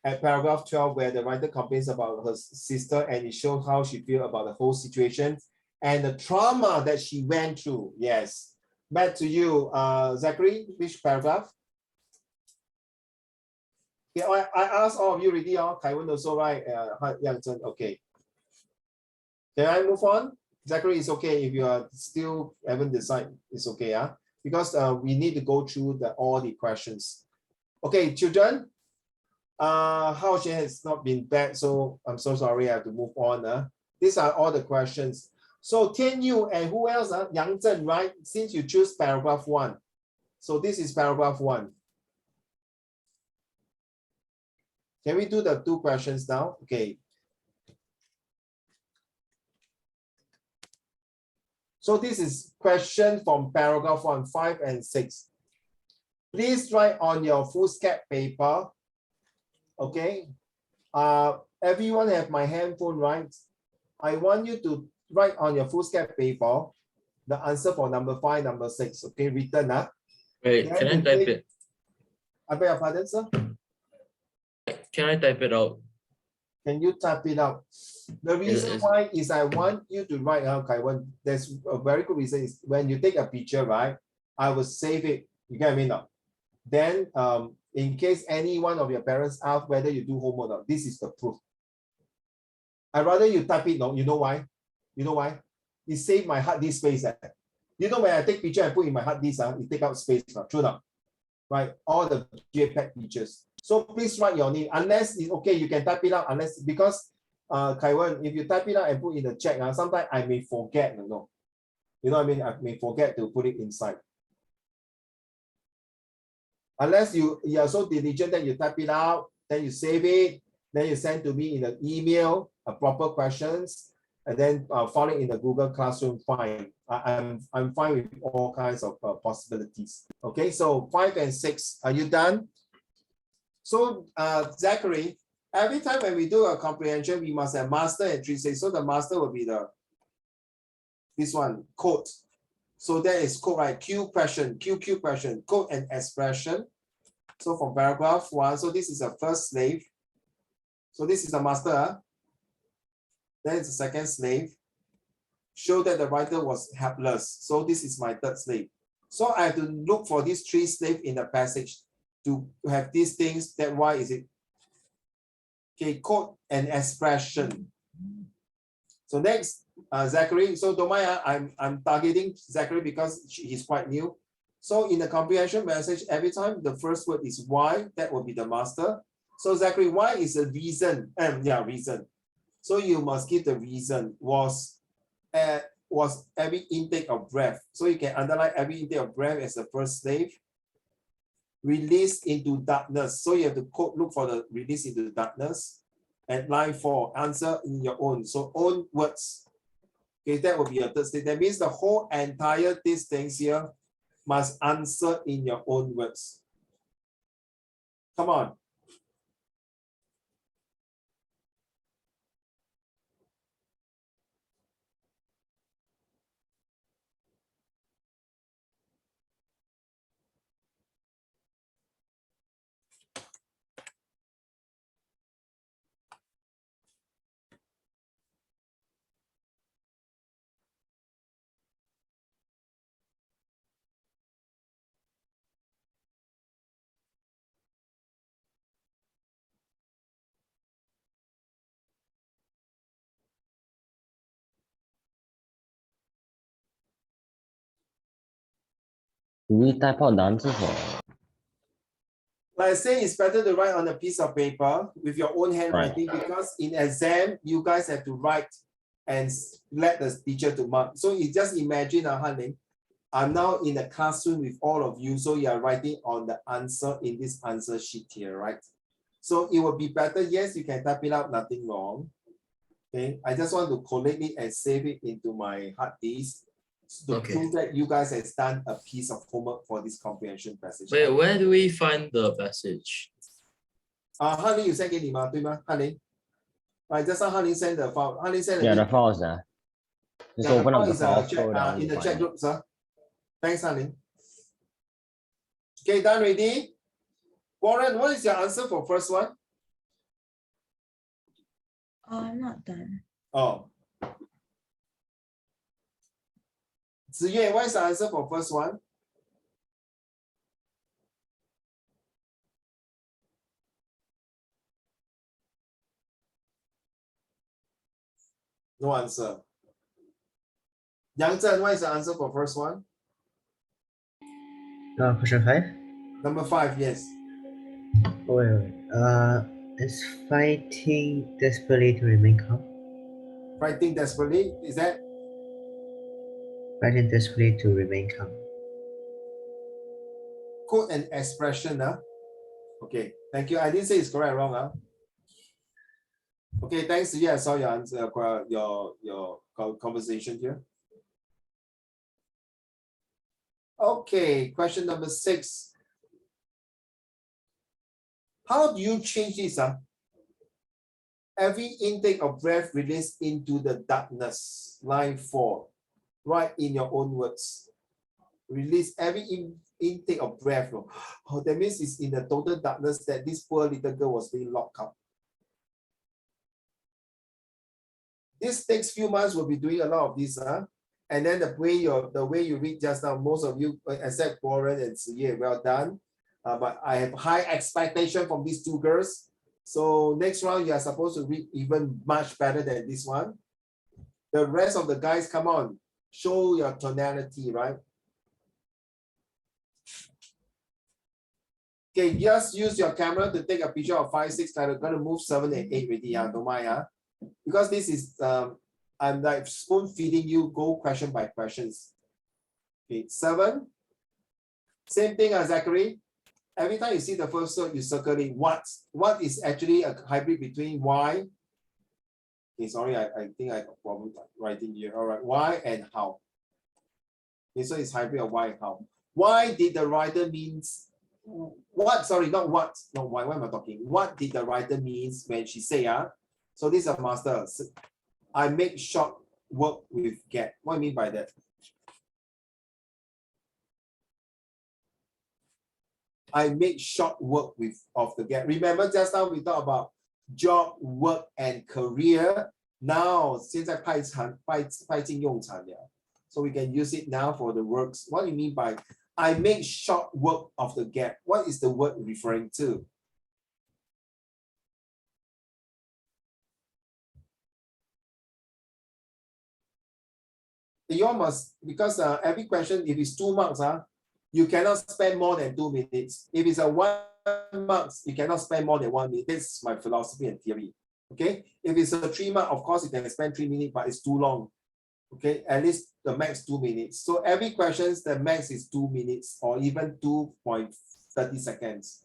[SPEAKER 1] at paragraph 12 where the writer complains about her sister, and it shows how she feels about the whole situation and the trauma that she went through. Yes. Back to you, Zachary, which paragraph? Yeah, I asked all of you already, Kaiwen also, right? Yang Zhen, okay. Can I move on? Zachary, it's okay if you are still haven't decided. It's okay, because we need to go through all the questions. Okay, children. Hao Xuan has not been back, so I'm so sorry. I have to move on. These are all the questions. So Tian Yu and who else? Yang Zhen, right? Since you choose paragraph 1, so this is paragraph 1. Can we do the 2 questions now? Okay. So this is question from paragraph 1, 5 and 6. Please write on your foolscap paper. Okay. Everyone have my handphone, right? I want you to write on your foolscap paper the answer for number 5, number 6. Okay, written.
[SPEAKER 6] Wait, can I type it?
[SPEAKER 1] I beg your pardon, sir.
[SPEAKER 6] Can I type it out?
[SPEAKER 1] Can you type it out? The reason why is I want you to write out, Kaiwen. There's a very good reason is when you take a picture, right? I will save it. You get what I mean? No? Then, in case any one of your parents ask whether you do homework, or this is the proof. I'd rather you type it. No, you know why? You know why? It saves my hard disk space. You know when I take picture and put in my hard disk, it take out space. True enough, right? All the JPEG pictures. So please write your name. Unless it's okay, you can type it out. Unless because Kaiwen, if you type it out and put in the chat, sometimes I may forget. You know what I mean? I may forget to put it inside. Unless you are so diligent that you type it out, then you save it, then you send to me in an email, proper questions, and then file it in the Google Classroom. Fine. I'm fine with all kinds of possibilities. Okay, so 5 and 6, are you done? So Zachary, Every time when we do a comprehension, we must have master and three stages. So the master will be this one, quote. So that is quote, right? Q question, Q question, quote and expression. So from paragraph 1, so this is a first slave. So this is the master. Then it's the second slave. Show that the writer was helpless. So this is my third slave. So I have to look for these three slaves in the passage to have these things. That why is it? Okay, quote and expression. So next, Zachary. So don't mind, I'm targeting Zachary because he's quite new. So in the comprehension message, every time the first word is why, that will be the master. So Zachary, why is a reason? Reason. So you must give the reason. Was every intake of breath. So you can underline every intake of breath as the first slave. Released into darkness. So you have to look for the release into darkness. And line 4, answer in your own. So own words. Okay, that will be a third slave. That means the whole entire these things here must answer in your own words. Come on.
[SPEAKER 8] Do we type out the answers or?
[SPEAKER 1] Like I say, it's better to write on a piece of paper with your own handwriting because in exam, you guys have to write and let the teacher to mark. So you just imagine, Hanling, I'm now in the classroom with all of you. So you are writing on the answer in this answer sheet here, right? So it will be better. Yes, you can type it out, nothing wrong. Okay, I just want to collect it and save it into my hard disk to prove that you guys have done a piece of homework for this comprehension passage.
[SPEAKER 6] Wait, where do we find the passage?
[SPEAKER 1] Hanling, you send 给你吗？对吗？Hanling? Right, just now Hanling send the file. Hanling send
[SPEAKER 8] the file is there. Just open up the file, scroll down.
[SPEAKER 1] In the chat group, sir. Thanks, Hanling. Okay, done ready? Warren, what is your answer for first one?
[SPEAKER 7] I'm not done.
[SPEAKER 1] Oh. Ziyue, what is the answer for first one? No answer. Yang Zhen, what is the answer for first one?
[SPEAKER 3] Question 5.
[SPEAKER 1] Number 5, yes.
[SPEAKER 3] Wait. Is fighting desperately to remain calm?
[SPEAKER 1] Fighting desperately, is that?
[SPEAKER 3] Fighting desperately to remain calm.
[SPEAKER 1] Quote and expression, huh? Okay, thank you. I didn't say it's correct or wrong, huh? Okay, thanks. Yeah, I saw your answer, your conversation here. Okay, question number 6. How do you change this? Every intake of breath released into the darkness. Line 4. Write in your own words. Release every intake of breath. Oh, that means it's in the total darkness that this poor little girl was being locked up. This next few months we'll be doing a lot of this, and then the way you read just now, most of you except Warren and Ziyue, well done. But I have high expectation from these two girls. So next round you are supposed to read even much better than this one. The rest of the guys, come on, show your tonality, right? Okay, just use your camera to take a picture of 5, 6. I'm gonna move 7 and 8 already. Don't mind, because this is I'm like spoon feeding you, go question by questions. Okay, 7. Same thing as Zachary. Every time you see the first word, you circle it. What is actually a hybrid between why? Okay, sorry, I think I have a problem writing here. All right, why and how. Okay, so it's hybrid of why and how. Why did the writer means what, sorry, not what, not why am I talking? What did the writer means when she say, so this is a master. I make short work with get. What do you mean by that? I make short work of the get. Remember just now we talked about job, work, and career. Now, 现在派进用场了. So we can use it now for the works. What do you mean by I make short work of the get? What is the word referring to? You must, because every question, if it's 2 marks, you cannot spend more than 2 minutes. If it's a 1 marks, you cannot spend more than 1 minute. This is my philosophy and theory. Okay. If it's a 3 mark, of course you can spend 3 minutes, but it's too long. Okay, at least the max 2 minutes. So every question, the max is 2 minutes or even 2.30 seconds,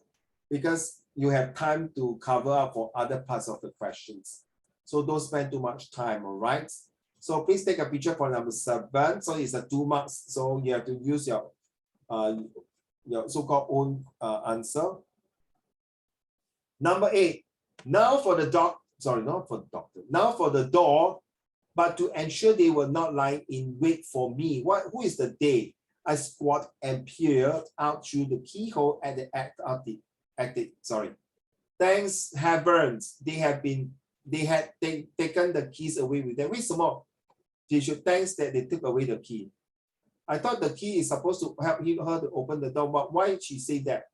[SPEAKER 1] because you have time to cover up for other parts of the questions. So don't spend too much time, all right? So please take a picture for number 7. So it's a 2 marks. So you have to use your so-called own answer. Number 8. Now for the dog, sorry, not for the doctor. Now for the door, but to ensure they were not lying in wait for me. Who is the they? I squat and peered out through the keyhole at the exit. Sorry. Thanks heavens, they had taken the keys away with them. 为什么 they should thanks that they took away the key? I thought the key is supposed to help her to open the door, but why did she say that?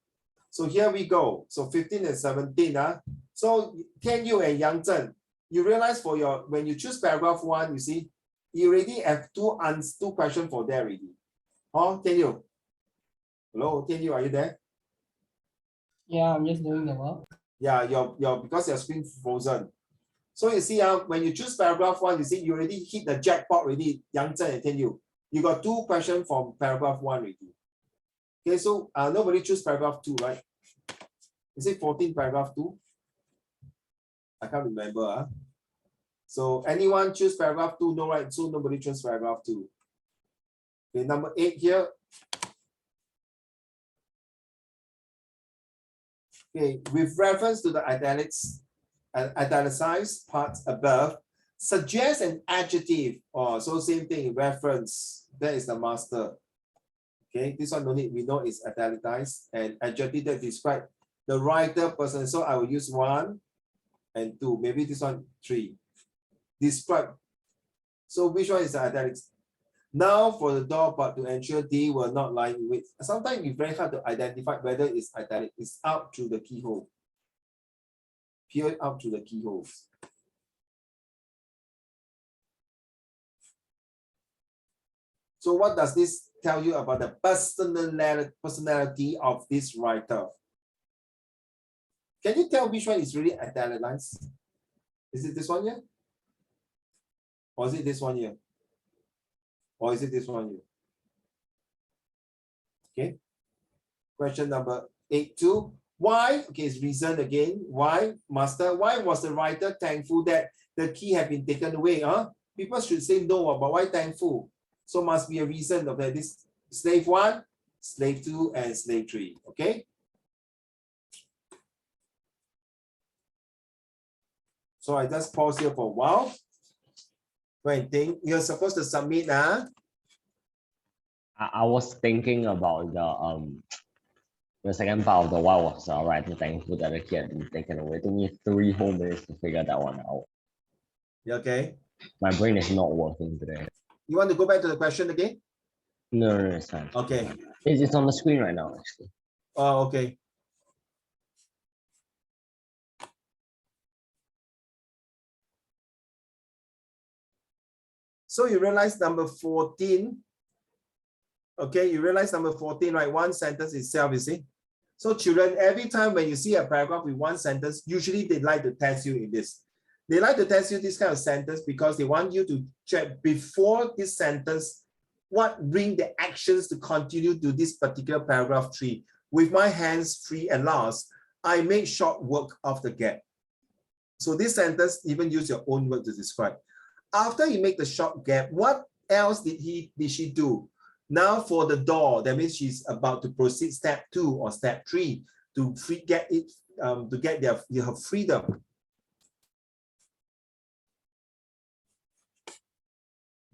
[SPEAKER 1] So here we go. So 15 and 17. So Tian Yu and Yang Zhen, you realize for when you choose paragraph 1, you see, you already have two questions for there already. Oh, Tian Yu. Hello, Tian Yu, are you there?
[SPEAKER 2] Yeah, I'm just doing the work.
[SPEAKER 1] Yeah, because your screen frozen. So you see, when you choose paragraph 1, you see you already hit the jackpot already, Yang Zhen and Tian Yu. You got 2 questions from paragraph 1 already. Okay, so nobody choose paragraph 2, right? Is it 14 paragraph 2? I can't remember. So anyone choose paragraph 2? No, right? So nobody choose paragraph 2. Okay, number 8 here. Okay, with reference to the italicized parts above, suggest an adjective. Oh, so same thing, reference. That is the master. Okay, this one no need, we know it's italicized, and adjective that describe the writer person. So I will use 1 and 2, maybe this one 3. Describe. So which one is the italics? Now for the door, but to ensure they were not lying in wait. Sometimes it's very hard to identify whether it's italic. It's out through the keyhole. Peer out through the keyholes. So what does this tell you about the personality of this writer? Can you tell which one is really italicized? Is it this one here? Or is it this one here? Or is it this one here? Okay. Question number 8.2. Why? Okay, it's reason again. Why, master? Why was the writer thankful that the key had been taken away? People should say no, but why thankful? So must be a reason of that. This slave 1, slave 2, and slave 3. Okay. So I just pause here for a while. Go and think. You're supposed to submit.
[SPEAKER 8] I was thinking about the second part of the why was the writer thankful that the key had been taken away. It took me 3 whole minutes to figure that one out.
[SPEAKER 1] You okay?
[SPEAKER 8] My brain is not working today.
[SPEAKER 1] You want to go back to the question again?
[SPEAKER 8] No, it's fine.
[SPEAKER 1] Okay.
[SPEAKER 8] It's on the screen right now, actually.
[SPEAKER 1] Oh, okay. So you realize number 14. Okay, you realize number 14, right? One sentence itself, you see? So children, every time when you see a paragraph with 1 sentence, usually they like to test you in this. They like to test you this kind of sentence because they want you to check before this sentence, what bring the actions to continue to this particular paragraph 3. With my hands free at last, I make short work of the gap. So this sentence, even use your own word to describe. After you make the short gap, what else did she do? Now for the door, that means she's about to proceed step 2 or step 3 to get her freedom.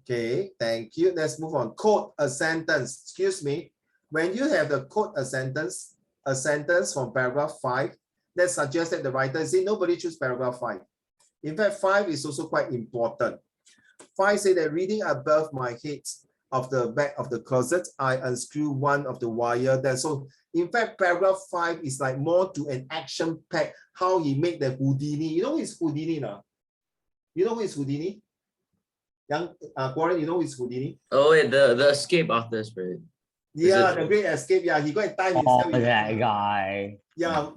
[SPEAKER 1] Okay, thank you. Let's move on. Quote a sentence. Excuse me. When you have the quote a sentence from paragraph 5, that suggests that the writer say nobody choose paragraph 5. In fact, 5 is also quite important. 5 say that reading above my head of the back of the closet, I unscrew one of the wire there. So in fact, paragraph 5 is like more to an action pack, how he made the Houdini. You know who is Houdini now? You know who is Houdini? Young Warren, you know who is Houdini?
[SPEAKER 6] Oh wait, the escape artist, right?
[SPEAKER 1] Yeah, the great escape. Yeah, he go and time himself.
[SPEAKER 8] Oh, that guy.
[SPEAKER 1] Yeah,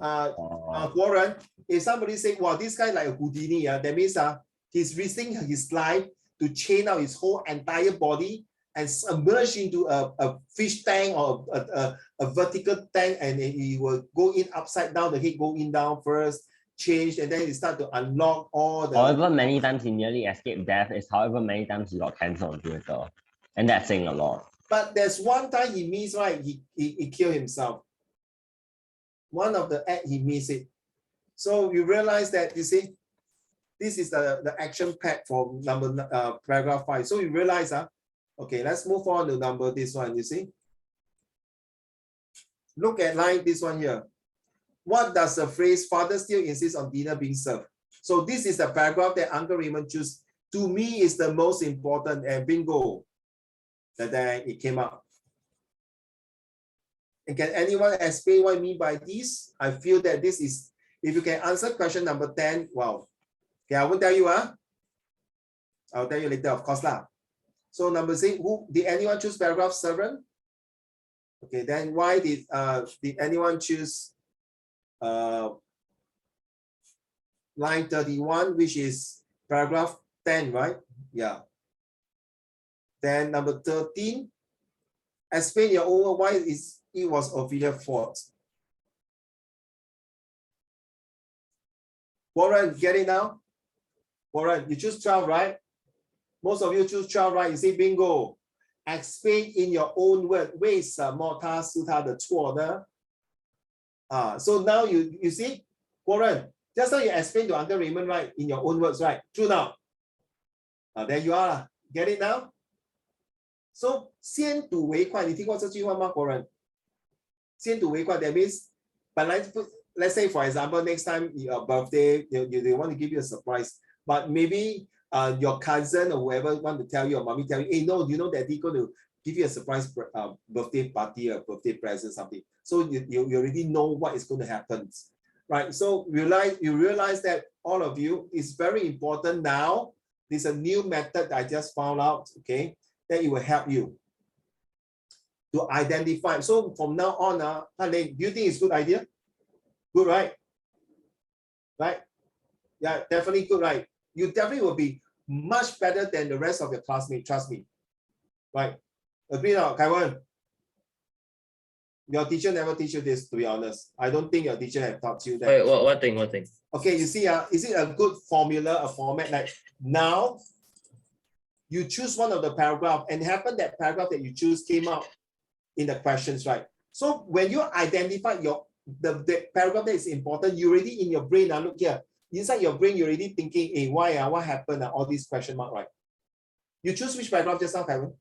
[SPEAKER 1] Warren, if somebody say, wow, this guy like a Houdini, that means he's risking his life to chain out his whole entire body and submerge into a fish tank or a vertical tank, and he will go in upside down, the head go in down first, change, and then he start to unlock all the...
[SPEAKER 8] However many times he nearly escaped death is however many times he got cancer on Twitter. And that's saying a lot.
[SPEAKER 1] But there's one time he missed, right? He killed himself. One of the act, he missed it. So you realize that, you see, this is the action pack for paragraph 5. So you realize, okay, let's move on to this one, you see. Look at line this one here. What does the phrase father still insists on dinner being served? So this is the paragraph that Uncle Raymond chose. To me, is the most important, and bingo, that it came up. And can anyone explain what I mean by this? I feel that this is, if you can answer question number 10, wow. Okay, I won't tell you, I'll tell you later, of course lah. So number 6, did anyone choose paragraph 7? Okay, then why did anyone choose line 31, which is paragraph 10, right? Yeah. Then number 13, explain your own why it was Ophelia's fault. Warren, get it now? Warren, you choose 12, right? Most of you choose 12, right? You say bingo. Explain in your own word. 为什么他是他的错呢? So now you see, Warren, just now you explain to Uncle Raymond, right? In your own words, right? True now. There you are. Get it now? So 先睹为快，你听过这句话吗，国人？先睹为快 that means 本来 let's say for example next time your birthday they want to give you a surprise, but maybe your cousin or whoever want to tell you or mommy tell you, hey no, you know daddy going to give you a surprise birthday party or birthday present something. So you already know what is going to happen, right? So you realize that all of you is very important now. There's a new method I just found out, okay, that it will help you to identify. So from now on, do you think it's a good idea? Good, right? Right? Yeah, definitely good, right? You definitely will be much better than the rest of your classmates, trust me. Right? Agree now, Kaiwan? Your teacher never teach you this, to be honest. I don't think your teacher have taught you that.
[SPEAKER 6] Wait, what thing?
[SPEAKER 1] Okay, you see, is it a good formula, a format? Like now, you choose one of the paragraph and happen that paragraph that you choose came out in the questions, right? So when you identify the paragraph that is important, you already in your brain, look here, inside your brain, you're already thinking, hey, why, what happened, all these question mark, right? You choose which paragraph just now, Kevin?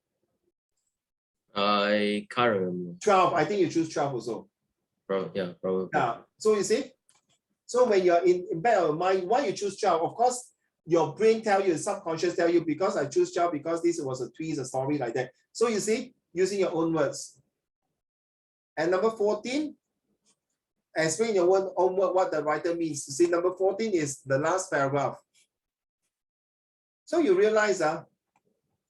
[SPEAKER 6] I can't remember.
[SPEAKER 1] 12, I think you choose 12 also.
[SPEAKER 6] Yeah, probably.
[SPEAKER 1] Yeah, so you see, so when you're in back of your mind, why you choose 12? Of course, your brain tell you, subconscious tell you, because I choose 12 because this was a twist, a story like that. So you see, using your own words. And number 14, explain your own word what the writer means. You see, number 14 is the last paragraph. So you realize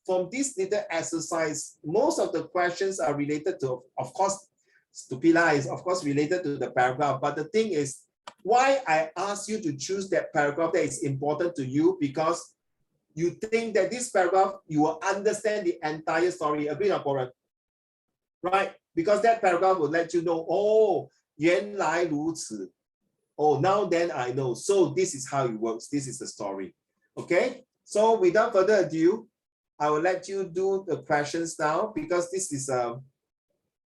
[SPEAKER 1] from this little exercise, most of the questions are related to, of course, Stupila is of course related to the paragraph, but the thing is, why I ask you to choose that paragraph that is important to you, because you think that this paragraph, you will understand the entire story. Agree or not, right? Because that paragraph will let you know, oh, 原来如此. Oh, now then I know. So this is how it works. This is the story. Okay? So without further ado, I will let you do the questions now because this is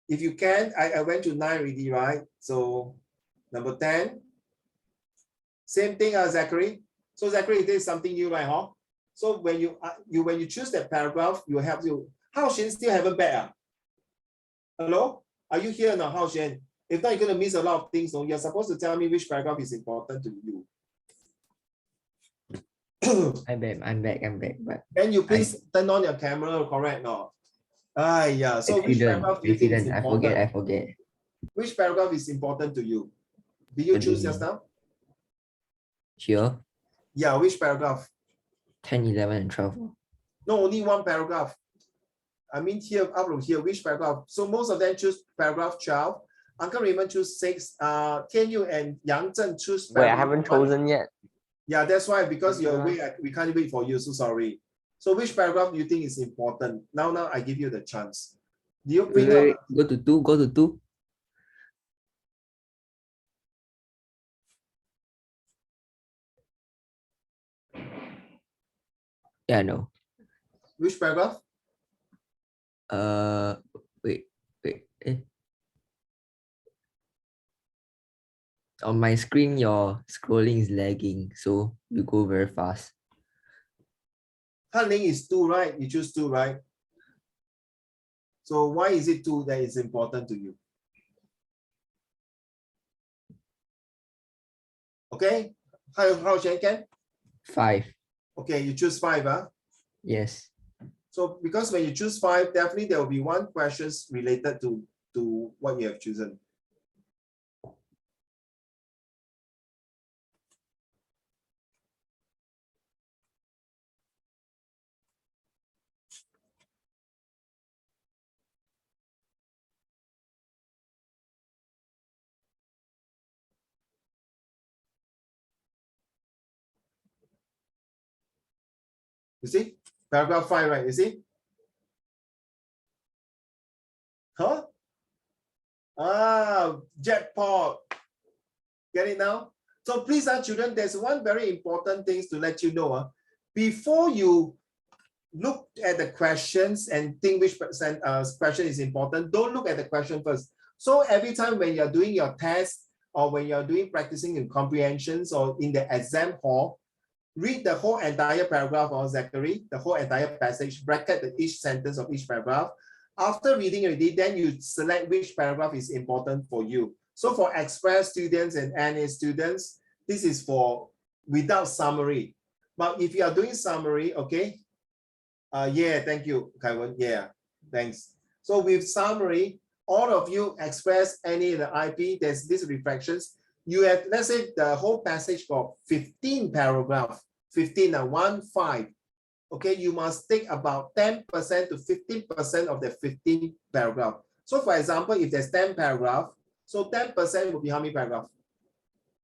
[SPEAKER 1] if you can, I went to 9 already, right? So number 10. Same thing as Zachary. So Zachary, this is something new, right? Huh? So when you choose that paragraph, you have to. Hao Xuan still haven't bet. Hello? Are you here now, Hao Xuan? If not, you're gonna miss a lot of things. So you're supposed to tell me which paragraph is important to you.
[SPEAKER 5] I'm back. But
[SPEAKER 1] Can you please turn on your camera, correct? No. Yeah. So which paragraph do you think is important?
[SPEAKER 5] I forget.
[SPEAKER 1] Which paragraph is important to you? Did you
[SPEAKER 5] What do you
[SPEAKER 1] choose just
[SPEAKER 5] mean?
[SPEAKER 1] now?
[SPEAKER 5] Here,
[SPEAKER 1] Yeah, which paragraph?
[SPEAKER 5] 10, 11, and 12.
[SPEAKER 1] No, only one paragraph. I mean here, upload here, which paragraph? So most of them choose paragraph 12. Uncle Raymond choose 6. Tian Yu and Yang Zhen choose
[SPEAKER 8] Wait, I
[SPEAKER 1] paragraph
[SPEAKER 8] haven't
[SPEAKER 1] 1.
[SPEAKER 8] chosen yet.
[SPEAKER 1] Yeah, that's why, because you're away, we can't wait for you, so sorry. So which paragraph do you think is important? Now I give you the chance. Do you bring
[SPEAKER 5] Wait,
[SPEAKER 1] up?
[SPEAKER 5] go to 2, go to 2. Yeah, no.
[SPEAKER 1] Which paragraph?
[SPEAKER 5] Wait. On my screen, your scrolling is lagging, so you go very fast.
[SPEAKER 1] Hanling is 2, right? You choose 2, right? So why is it 2 that is important to you? Okay, how can?
[SPEAKER 5] 5.
[SPEAKER 1] Okay, you choose 5, huh?
[SPEAKER 5] Yes.
[SPEAKER 1] So because when you choose 5, definitely there will be one questions related to what you have chosen. You see? Paragraph 5, right? You see? Huh? Jackpot. Get it now? So please, children, there's one very important thing to let you know. Before you look at the questions and think which question is important, don't look at the question first. So every time when you're doing your test or when you're doing practicing in comprehensions or in the exam hall, read the whole entire paragraph of Zachary, the whole entire passage, bracket each sentence of each paragraph. After reading already, then you select which paragraph is important for you. So for express students and NA students, this is for without summary. But if you are doing summary, okay. Yeah, thank you, Kaiwan. Yeah, thanks. So with summary, all of you express any in the IP, there's these reflections. You have, let's say the whole passage for 15 paragraph, 15 and 1, 5. Okay, you must take about 10% to 15% of the 15 paragraph. So for example, if there's 10 paragraph, so 10% will be how many paragraph?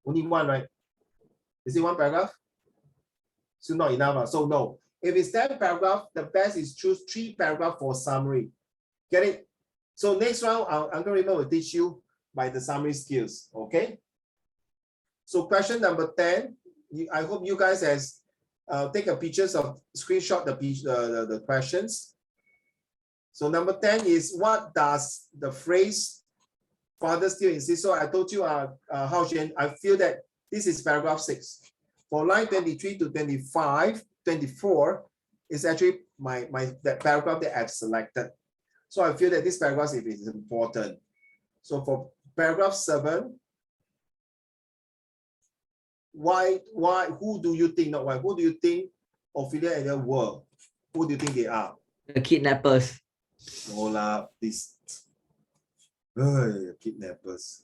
[SPEAKER 1] Only one, right? Is it one paragraph? So not enough. So no. If it's 10 paragraph, the best is choose 3 paragraph for summary. Get it? So next round, Uncle Raymond will teach you by the summary skills. Okay. So question number 10. I hope you guys has take a pictures of screenshot the questions. So number 10 is, what does the phrase father still insists? So I told you, Hao Xuan, I feel that this is paragraph 6. For line 23 to 25, 24 is actually that paragraph that I've selected. So I feel that this paragraph is important. So for paragraph 7, who do you think, not why, who do you think Ophelia and the world? Who do you think they are?
[SPEAKER 5] The kidnappers.
[SPEAKER 1] No lah, this kidnappers.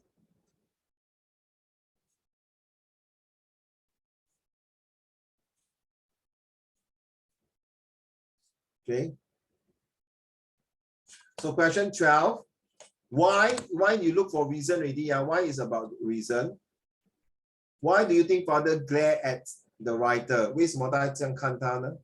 [SPEAKER 1] Okay. So question 12. Why you look for reason already? Why is about reason? Why do you think father glare at the writer? 为什么大家这样看他呢？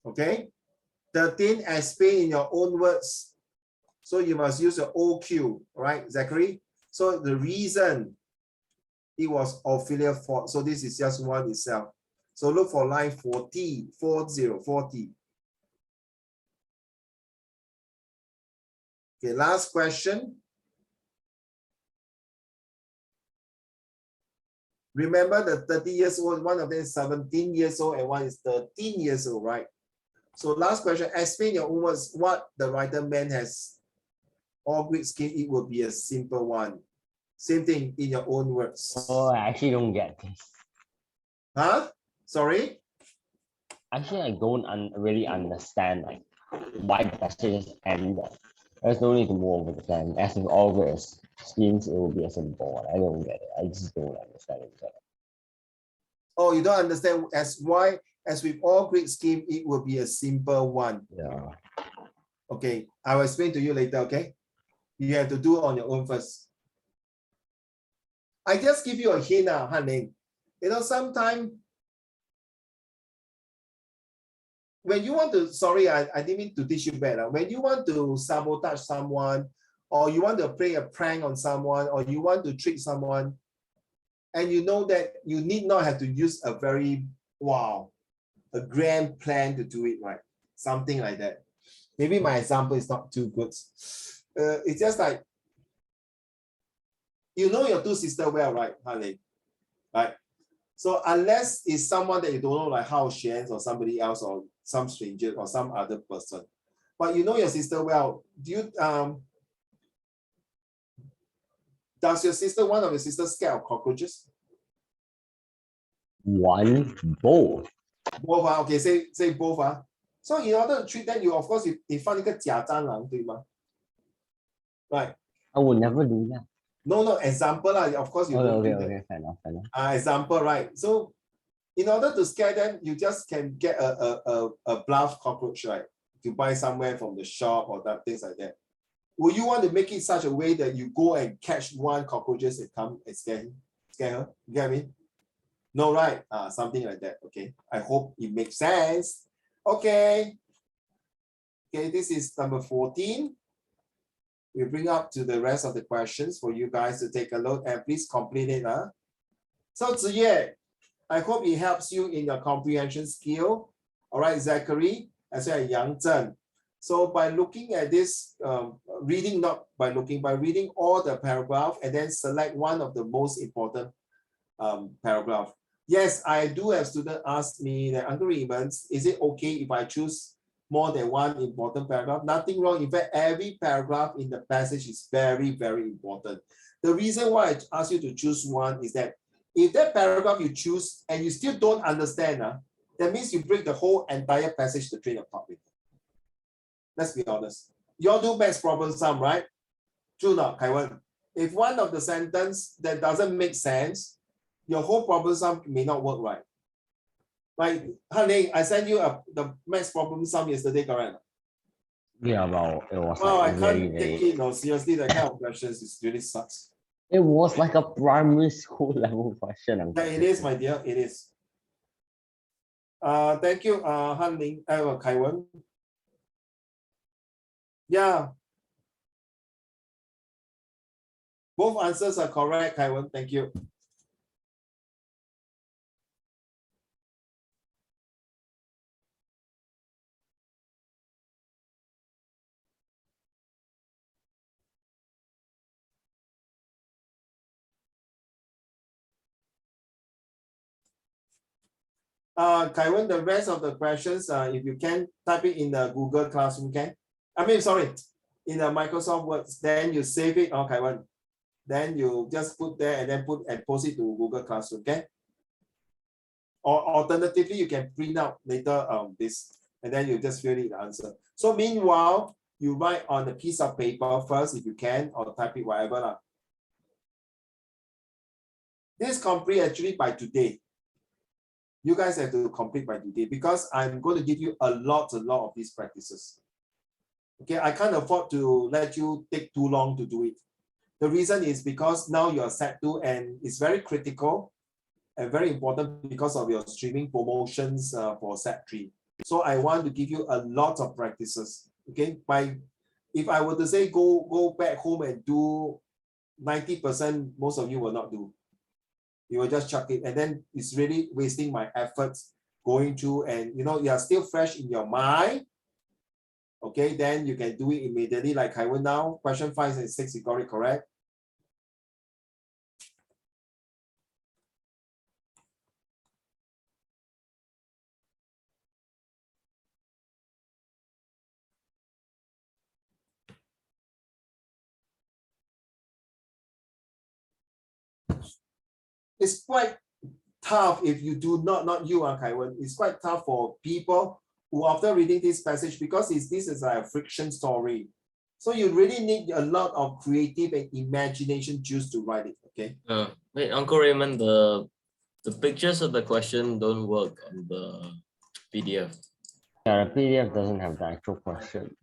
[SPEAKER 1] Okay. 13, explain in your own words. So you must use the OQ, right, Zachary? So the reason it was Ophelia fault. So this is just one itself. So look for line 40. Okay, last question. Remember the 30 years old, one of them is 17 years old and one is 13 years old, right? So last question, explain your own words what the writer meant has all Greek scheme. It will be a simple one. Same thing in your own words.
[SPEAKER 8] Oh, I actually don't get this.
[SPEAKER 1] Huh? Sorry?
[SPEAKER 8] Actually, I don't really understand like why the passage ended. There's no need to move over the plan. As with all Greek schemes, it will be a simple one. I don't get it. I just don't understand it.
[SPEAKER 1] Oh, you don't understand as with all Greek scheme, it will be a simple one.
[SPEAKER 8] Yeah.
[SPEAKER 1] Okay, I will explain to you later, okay? You have to do it on your own first. I just give you a hint now, honey. You know, sometimes when you want to, sorry, I didn't mean to teach you better. When you want to sabotage someone, or you want to play a prank on someone, or you want to trick someone, and you know that you need not have to use a very, a grand plan to do it, right? Something like that. Maybe my example is not too good. It's just like, you know your two sisters well, right, Harley? Right? So unless it's someone that you don't know, like Hao Xuan or somebody else or some stranger or some other person, but you know your sister well, do you does one of your sisters scared of cockroaches?
[SPEAKER 8] One, both.
[SPEAKER 1] Both, okay, say both. So in order to treat them, you of course you find 一个假蟑螂，对吗？ Right.
[SPEAKER 8] I would never do that.
[SPEAKER 1] No, example lah. Of course you don't do that.
[SPEAKER 8] Okay, fair enough.
[SPEAKER 1] Example, right? So in order to scare them, you just can get a bluff cockroach, right? To buy somewhere from the shop or things like that. Will you want to make it such a way that you go and catch one cockroaches and come and scare her? You get me? No, right? Something like that. Okay. I hope it makes sense. Okay. Okay, this is number 14. We bring up to the rest of the questions for you guys to take a look and please complete it. So Ziyue, I hope it helps you in your comprehension skill. All right, Zachary, as well as Yang Zhen. So by looking at this, reading all the paragraph and then select one of the most important paragraph. Yes, I do have students ask me that, Uncle Raymond, is it okay if I choose more than one important paragraph? Nothing wrong. In fact, every paragraph in the passage is very, very important. The reason why I ask you to choose one is that if that paragraph you choose and you still don't understand, that means you break the whole entire passage to train of thought with. Let's be honest. You all do maths problem sum, right? True or not, Kaiwan? If one of the sentence that doesn't make sense, your whole problem sum may not work right. Like, honey, I sent you the maths problem sum yesterday, correct?
[SPEAKER 8] Yeah, well, it was
[SPEAKER 1] Wow,
[SPEAKER 8] like
[SPEAKER 1] I
[SPEAKER 8] very,
[SPEAKER 1] can't take it. No, seriously, that kind of questions is really sucks.
[SPEAKER 8] It was like a primary school level question.
[SPEAKER 1] Yeah, it is, my dear. It is. Thank you, Han Ling, Kai Wen. Yeah. Both answers are correct, Kai Wen. Thank you. Kai Wen, the rest of the questions, if you can type it in the Google Classroom, in the Microsoft Words, then you save it on Kai Wen. Then you just put there and then post it to Google Classroom, okay? Or alternatively, you can print out later this, and then you just fill in the answer. So meanwhile, you write on a piece of paper first if you can, or type it whatever. This complete actually by today. You guys have to complete by today because I'm going to give you a lot of these practices. Okay, I can't afford to let you take too long to do it. The reason is because now you're set to, and it's very critical and very important because of your streaming promotions for set 3. So I want to give you a lot of practices. Okay, if I were to say go back home and do 90%, most of you will not do. You will just chuck it, and then it's really wasting my efforts going through, and you are still fresh in your mind. Okay, then you can do it immediately. Like I will now. Question 5 and 6, you got it correct. It's quite tough if you do not you, Kaiwen. It's quite tough for people who after reading this passage, because this is a friction story. So you really need a lot of creative and imagination juice to write it. Okay.
[SPEAKER 6] Wait, Uncle Raymond, the pictures of the question don't work on the PDF.
[SPEAKER 8] Yeah, the PDF doesn't have the actual question.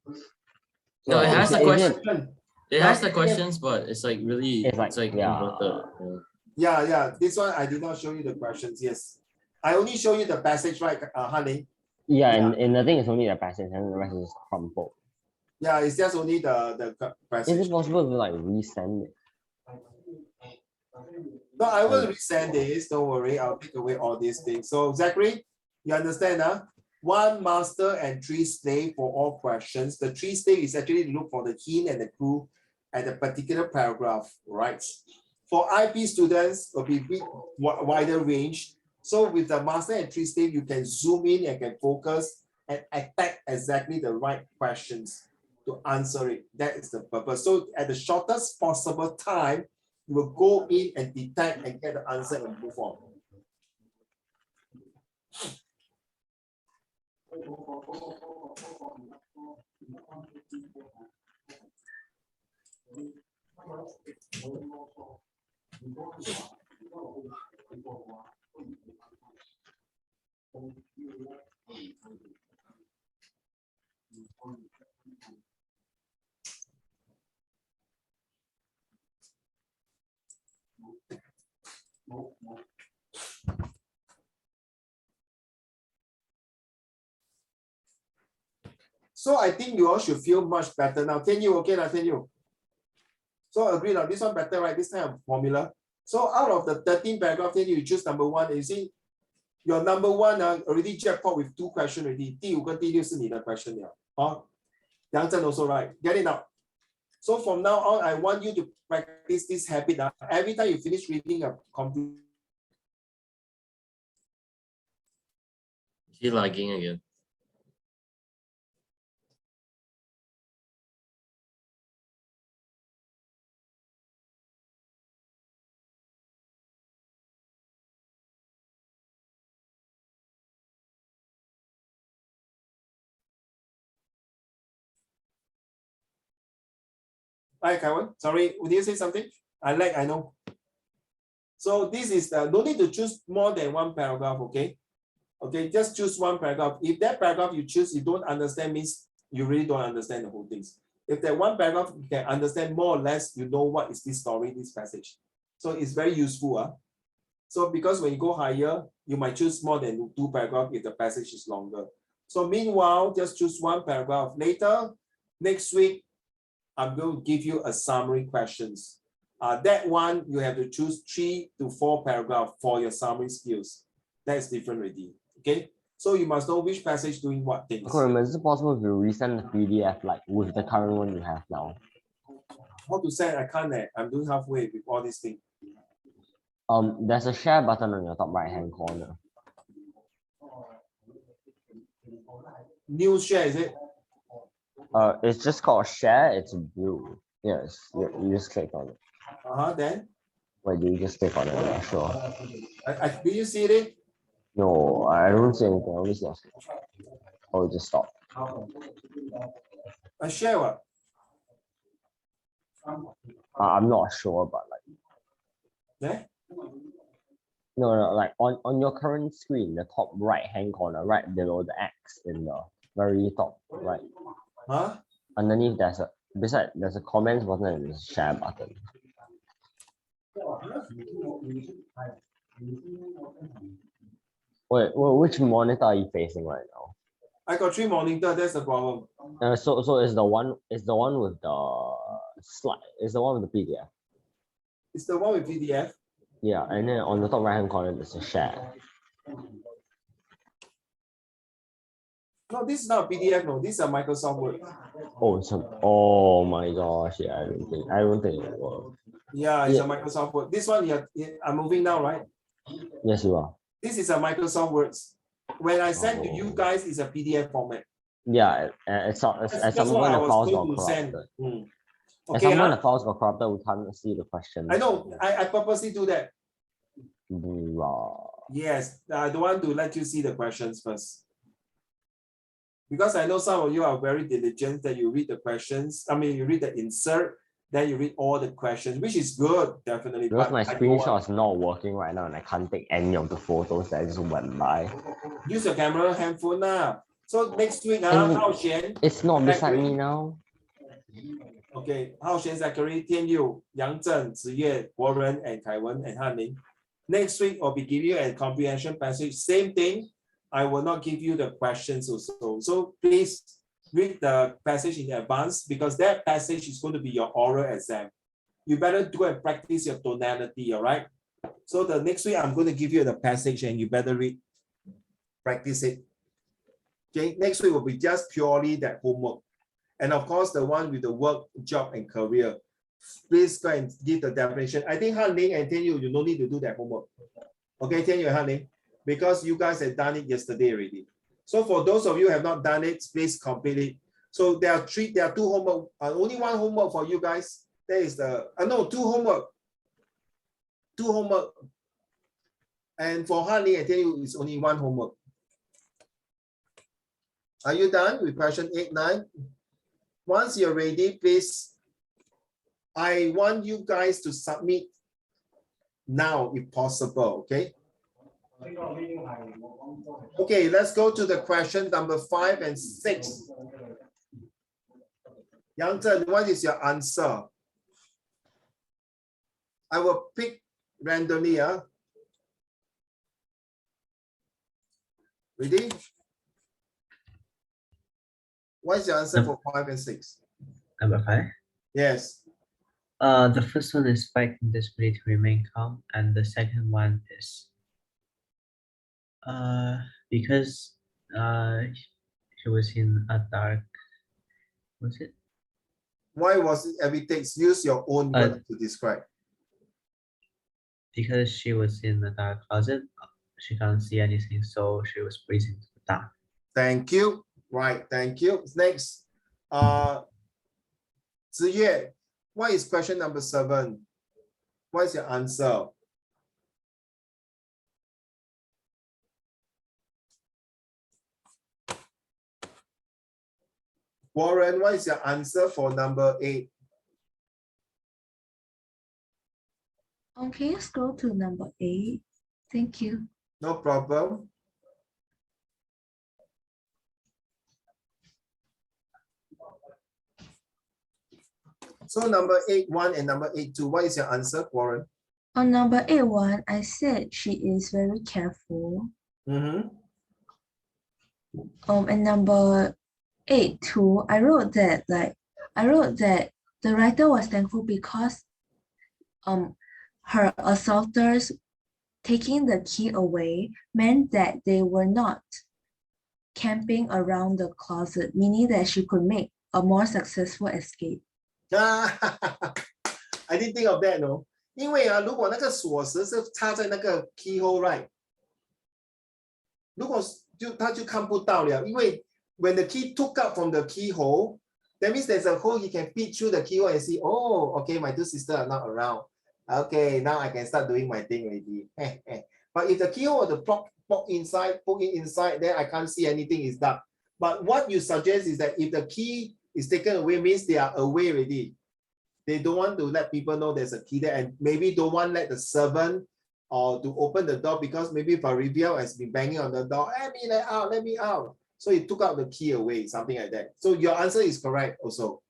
[SPEAKER 6] No, it has the
[SPEAKER 8] is
[SPEAKER 6] question. It has the questions, but it's like really,
[SPEAKER 8] It's like, yeah.
[SPEAKER 6] inverted.
[SPEAKER 1] Yeah. This one I did not show you the questions. Yes, I only show you the passage, right, honey?
[SPEAKER 8] Yeah,
[SPEAKER 1] Yeah.
[SPEAKER 8] and the thing is only the passage and the rest is crumpled.
[SPEAKER 1] Yeah, it's just only the passage.
[SPEAKER 8] Is it possible to like resend it?
[SPEAKER 1] No, I will resend this. Don't worry, I'll take away all these things. So Zachary, you understand, huh? 1 master and 3 slave for all questions. The 3 slave is actually to look for the hint and the clue at a particular paragraph, right? For IP students, will be big, wider range. So with the master and 3 slave, you can zoom in and can focus and attack exactly the right questions to answer it. That is the purpose. So at the shortest possible time, you will go in and detect and get the answer and move on. So I think you all should feel much better now. Can you? Okay, now can you? So agree now. This one better, right? This kind of formula. So out of the 13 paragraph, then you choose number 1. You see, your number 1 already jackpot with 2 questions already. 第5跟第6是你的 question 了。好，杨正 also right. Get it now. So from now on, I want you to practice this habit. Every time you finish reading a complete.
[SPEAKER 6] Is he lagging again?
[SPEAKER 1] Hi, Kaiwan. Sorry, would you say something? I know. So this is the, no need to choose more than 1 paragraph, okay? Okay, just choose 1 paragraph. If that paragraph you choose, you don't understand, means you really don't understand the whole things. If that 1 paragraph you can understand more or less, you know what is this story, this passage. So it's very useful. So because when you go higher, you might choose more than 2 paragraphs if the passage is longer. So meanwhile, just choose 1 paragraph. Later, next week, I'm going to give you a summary questions. That one, you have to choose 3 to 4 paragraphs for your summary skills. That's different already. Okay. So you must know which passage doing what things.
[SPEAKER 8] Okay, is it possible to resend the PDF like with the current one you have now?
[SPEAKER 1] How to send? I can't. I'm doing halfway with all these things.
[SPEAKER 8] There's a share button on your top right hand corner.
[SPEAKER 1] New share, is it?
[SPEAKER 8] It's just called share. It's blue. Yes, you just click on it.
[SPEAKER 1] Then.
[SPEAKER 8] Wait, you just click on it? Yeah, sure.
[SPEAKER 1] Do you see it?
[SPEAKER 8] No, I don't see anything. I only see. Oh, it just stopped.
[SPEAKER 1] A share what?
[SPEAKER 8] I'm not sure, but like.
[SPEAKER 1] Yeah.
[SPEAKER 8] No, like on your current screen, the top right hand corner, right below the X in the very top right. Underneath there's a comments button and there's a share button. Wait, which monitor are you facing right now?
[SPEAKER 1] I got 3 monitor, that's the problem.
[SPEAKER 8] So is the one with the slide, is the one with the PDF.
[SPEAKER 1] It's the one with PDF.
[SPEAKER 8] Yeah, and then on the top right hand corner there's a share.
[SPEAKER 1] No, this is not PDF, no, this is a Microsoft Word.
[SPEAKER 8] Oh my gosh, yeah, I don't think it will.
[SPEAKER 1] Yeah, it's
[SPEAKER 8] Yeah.
[SPEAKER 1] a Microsoft Word. This one, I'm moving now, right?
[SPEAKER 8] Yes, you are.
[SPEAKER 1] This is a Microsoft Words. When I send to you guys, it's a PDF format.
[SPEAKER 8] Yeah, at some point the files got corrupted. At
[SPEAKER 1] Okay,
[SPEAKER 8] some point the files got corrupted, we can't see the questions.
[SPEAKER 1] I know, I purposely do that.
[SPEAKER 8] Bruh.
[SPEAKER 1] Yes, I don't want to let you see the questions first. Because I know some of you are very diligent that you read the questions. I mean, you read the insert, then you read all the questions, which is good, definitely.
[SPEAKER 8] Because
[SPEAKER 1] but
[SPEAKER 8] my
[SPEAKER 1] I don't
[SPEAKER 8] screenshot is not working right now and I can't take any of the photos that just went by.
[SPEAKER 1] Use your camera handphone now. So next week, Hao Xian.
[SPEAKER 8] It's not beside me now.
[SPEAKER 1] Okay, Hao Xian, Zachary, Tian Yu, Yang Zhen, Ziyue, Warren, and Kaiwen, and Han Ning. Next week, I'll be giving you a comprehension passage. Same thing. I will not give you the questions also. So please read the passage in advance because that passage is going to be your oral exam. You better go and practice your tonality, all right? So the next week, I'm going to give you the passage and you better read, practice it. Okay, next week will be just purely that homework. And of course, the one with the work, job, and career. Please go and give the definition. I think Han Ling and Tian Yu, you don't need to do that homework. Okay, Tian Yu and Han Ling, because you guys have done it yesterday already. So for those of you who have not done it, please complete it. So there are two homework, only one homework for you guys. There is the, no, two homework. And for Han Ling and Tian Yu, it's only one homework. Are you done with question 8, 9? Once you're ready, please, I want you guys to submit now if possible, okay? Okay, let's go to the question number 5 and 6. Yang Zhen, what is your answer? I will pick randomly. Ready? What is your answer for 5 and 6?
[SPEAKER 3] Number 5.
[SPEAKER 1] Yes.
[SPEAKER 3] The first one is fight and display to remain calm, and the second one is because she was in a dark. Was it?
[SPEAKER 1] Why was it every text? Use your own word to describe.
[SPEAKER 3] Because she was in a dark closet, she can't see anything, so she was freezing to the dark.
[SPEAKER 1] Thank you. Right, thank you. Next, Ziyue, what is question number 7? What is your answer? Warren, what is your answer for number 8?
[SPEAKER 7] Okay, scroll to number 8. Thank you.
[SPEAKER 1] No problem. So number 8.1 and number 8.2, what is your answer, Warren?
[SPEAKER 7] On number 8.1, I said she is very careful.
[SPEAKER 1] Mm-hmm.
[SPEAKER 7] And number 8.2, I wrote that the writer was thankful because her assaulters taking the key away meant that they were not camping around the closet, meaning that she could make a more successful escape.
[SPEAKER 1] I didn't think of that, no. 因为如果那个锁匙是插在那个 keyhole, right? 如果他就看不到了，因为 when the key took out from the keyhole, that means there's a hole he can peek through the keyhole and see, oh, okay, my 2 sisters are not around. Okay, now I can start doing my thing already. But if the keyhole the poke it inside, then I can't see anything, it's dark. But what you suggest is that if the key is taken away, means they are away already. They don't want to let people know there's a key there, and maybe don't want to let the servant or to open the door because maybe Farivia has been banging on the door, let me out. So he took out the key away, something like that. So your answer is correct also.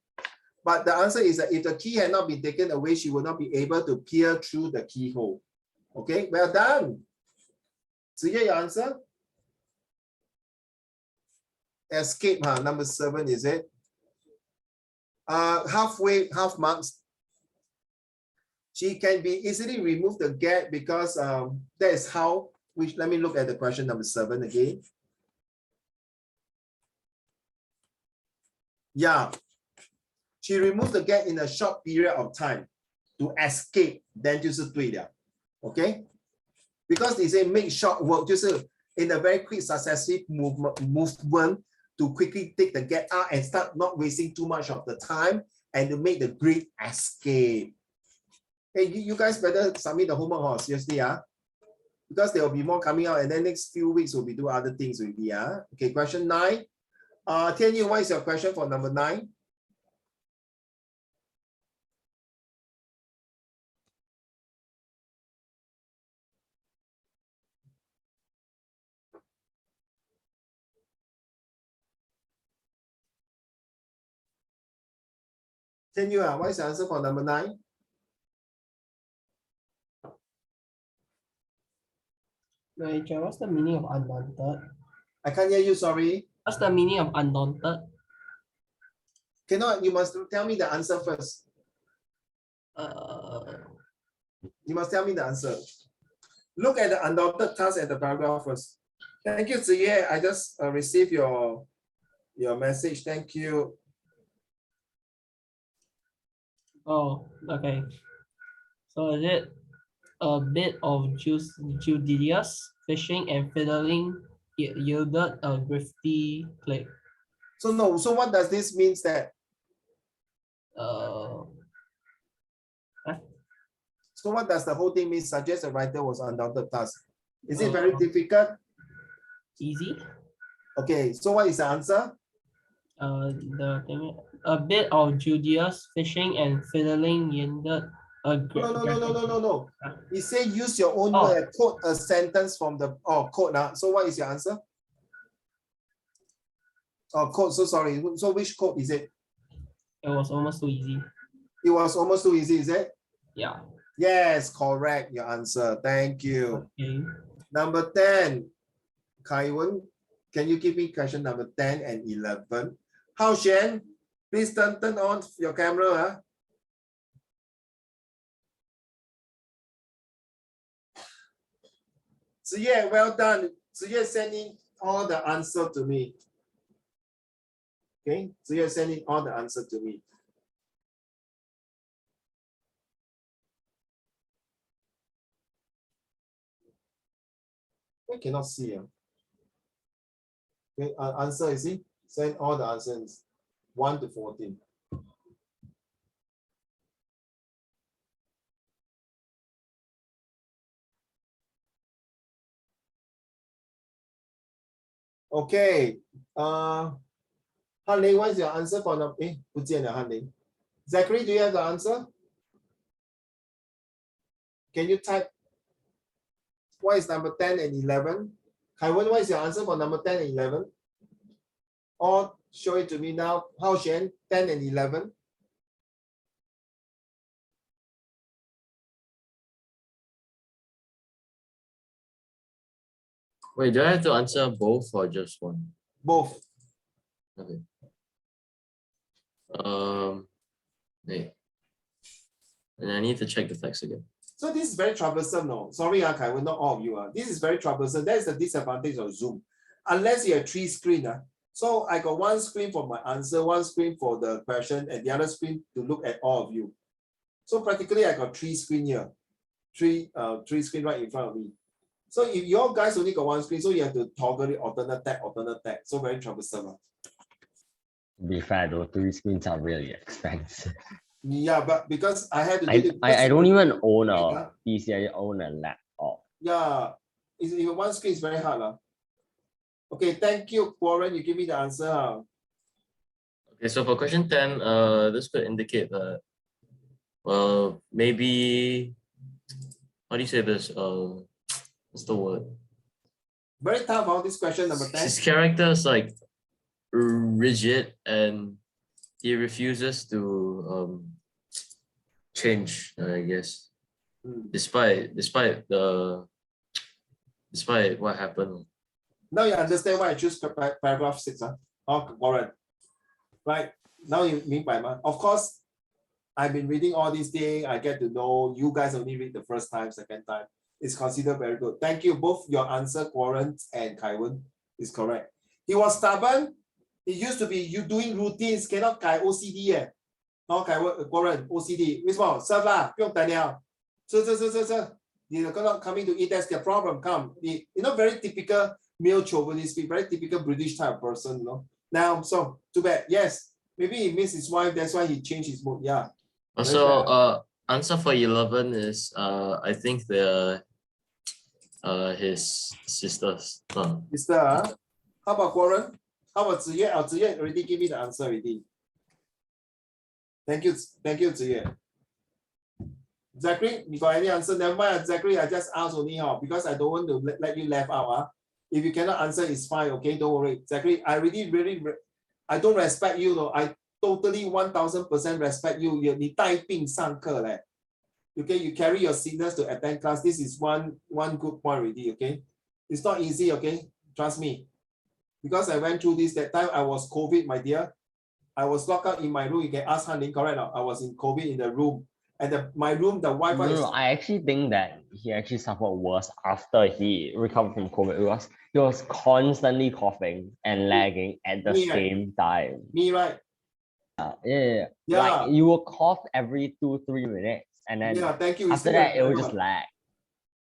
[SPEAKER 1] But the answer is that if the key had not been taken away, she will not be able to peer through the keyhole. Okay, well done. Ziyue, your answer? escape, huh? Number 7, is it? Halfway, half marks. She can be easily remove the gap because that is how, which let me look at the question number 7 again. Yeah, she removed the gap in a short period of time to escape, then 就是对了 okay? Because they say make short work, 就是 in a very quick successive movement to quickly take the gap out and start not wasting too much of the time and to make the great escape. Hey, you guys better submit the homework, seriously, because there will be more coming out, and then next few weeks we'll be doing other things with you. Okay, question 9. Tianyu, what is your question for number 9? Tianyu, what is the answer for number 9?
[SPEAKER 2] What's the meaning of undaunted?
[SPEAKER 1] I can't hear you, sorry.
[SPEAKER 2] What's the meaning of undaunted?
[SPEAKER 1] Cannot, you must tell me the answer first. You must tell me the answer. Look at the undaunted task at the paragraph first. Thank you, Ziye. I just received your message. Thank you.
[SPEAKER 2] Oh, okay. So is it a bit of judicious fishing and fiddling yielded a grifty click?
[SPEAKER 1] So no, so what does this mean that? So what does the whole thing mean? Suggest the writer was undaunted task. Is it very difficult?
[SPEAKER 2] Easy.
[SPEAKER 1] Okay, so what is the answer?
[SPEAKER 2] The thing, a bit of judicious fishing and fiddling yielded a
[SPEAKER 1] No. It say use your own word, quote a sentence from the quote. So what is your answer? Quote, so sorry. So which quote is it?
[SPEAKER 2] It was almost too easy.
[SPEAKER 1] It was almost too easy, is it?
[SPEAKER 2] Yeah.
[SPEAKER 1] Yes, correct. Your answer. Thank you.
[SPEAKER 2] Okay.
[SPEAKER 1] Number 10. Kaiwen, can you give me question number 10 and 11? Hao Xuan, please turn on your camera. Ziye, well done. Ziye sending all the answer to me. Okay, Ziye sending all the answer to me. I cannot see. Okay, answer, you see? Send all the answers, 1 to 14. Okay, Han Ling, what is your answer for number? 不见了 Han Ling. Zachary, do you have the answer? Can you type? What is number 10 and 11? Kaiwen, what is your answer for number 10 and 11? Or show it to me now. Hao Xuan, 10 and 11.
[SPEAKER 6] Wait, do I have to answer both or just one?
[SPEAKER 1] Both.
[SPEAKER 6] Okay. Wait. And I need to check the text again.
[SPEAKER 1] So this is very troublesome, no? Sorry, Kaiwen, not all of you. This is very troublesome. That is the disadvantage of Zoom. Unless you have 3 screens. So I got 1 screen for my answer, 1 screen for the question, and the other screen to look at all of you. So practically I got 3 screens here. 3 screens right in front of me. So if your guys only got 1 screen, so you have to toggle it, alternate tab. So very troublesome.
[SPEAKER 8] To be fair though, 3 screens are really expensive.
[SPEAKER 1] Yeah, but because I had to do it.
[SPEAKER 8] I don't even own a PC, I own a laptop.
[SPEAKER 1] Yeah, if 1 screen is very hard. Okay, thank you, Warren. You give me the answer.
[SPEAKER 6] Okay, so for question 10, this could indicate that, well, maybe, how do you say this? What's the word?
[SPEAKER 1] Very tough on this question number 10.
[SPEAKER 6] His character is like rigid and he refuses to change, I guess. Despite what happened.
[SPEAKER 1] Now you understand why I choose paragraph 6. Oh, Warren. Right. Now you mean by of course, I've been reading all these things. I get to know you guys only read the first time, second time. It's considered very good. Thank you. Both your answer, Warren and Kaiwen, is correct. He was stubborn. It used to be you doing routines, cannot 改 OCD 哎。好，Warren OCD， 为什么 ？serve 啦，不用等了。吃。You're not coming to eat. That's the problem. Come, you know, very typical male chauvinist, very typical British type of person. You know. Now, so too bad. Yes, maybe he missed his wife. That's why he changed his mood. Yeah.
[SPEAKER 6] So answer for 11 is I think his sisters.
[SPEAKER 1] Sister, how about Warren? How about Ziyue? Oh, Ziyue already give me the answer already. Thank you, Ziyue. Zachary, you got any answer? Never mind, Zachary. I just asked only because I don't want to let you left out. If you cannot answer, it's fine. Okay, don't worry, Zachary. I really, I don't respect you though. I totally 1000% respect you. 你带病上课嘞。Okay, you carry your sickness to attend class. This is one good point already. Okay, it's not easy. Okay, trust me. Because I went through this. That time I was COVID, my dear. I was locked out in my room. You can ask Hanling, correct? I was in COVID in the room. And my room, the Wi-Fi is...
[SPEAKER 8] I actually think that he actually suffered worse after he recovered from COVID because he was constantly coughing and lagging at the same time.
[SPEAKER 1] Me, right?
[SPEAKER 8] Yeah. Like you will cough every 2-3 minutes and then
[SPEAKER 1] thank you.
[SPEAKER 8] After that, it will just lag.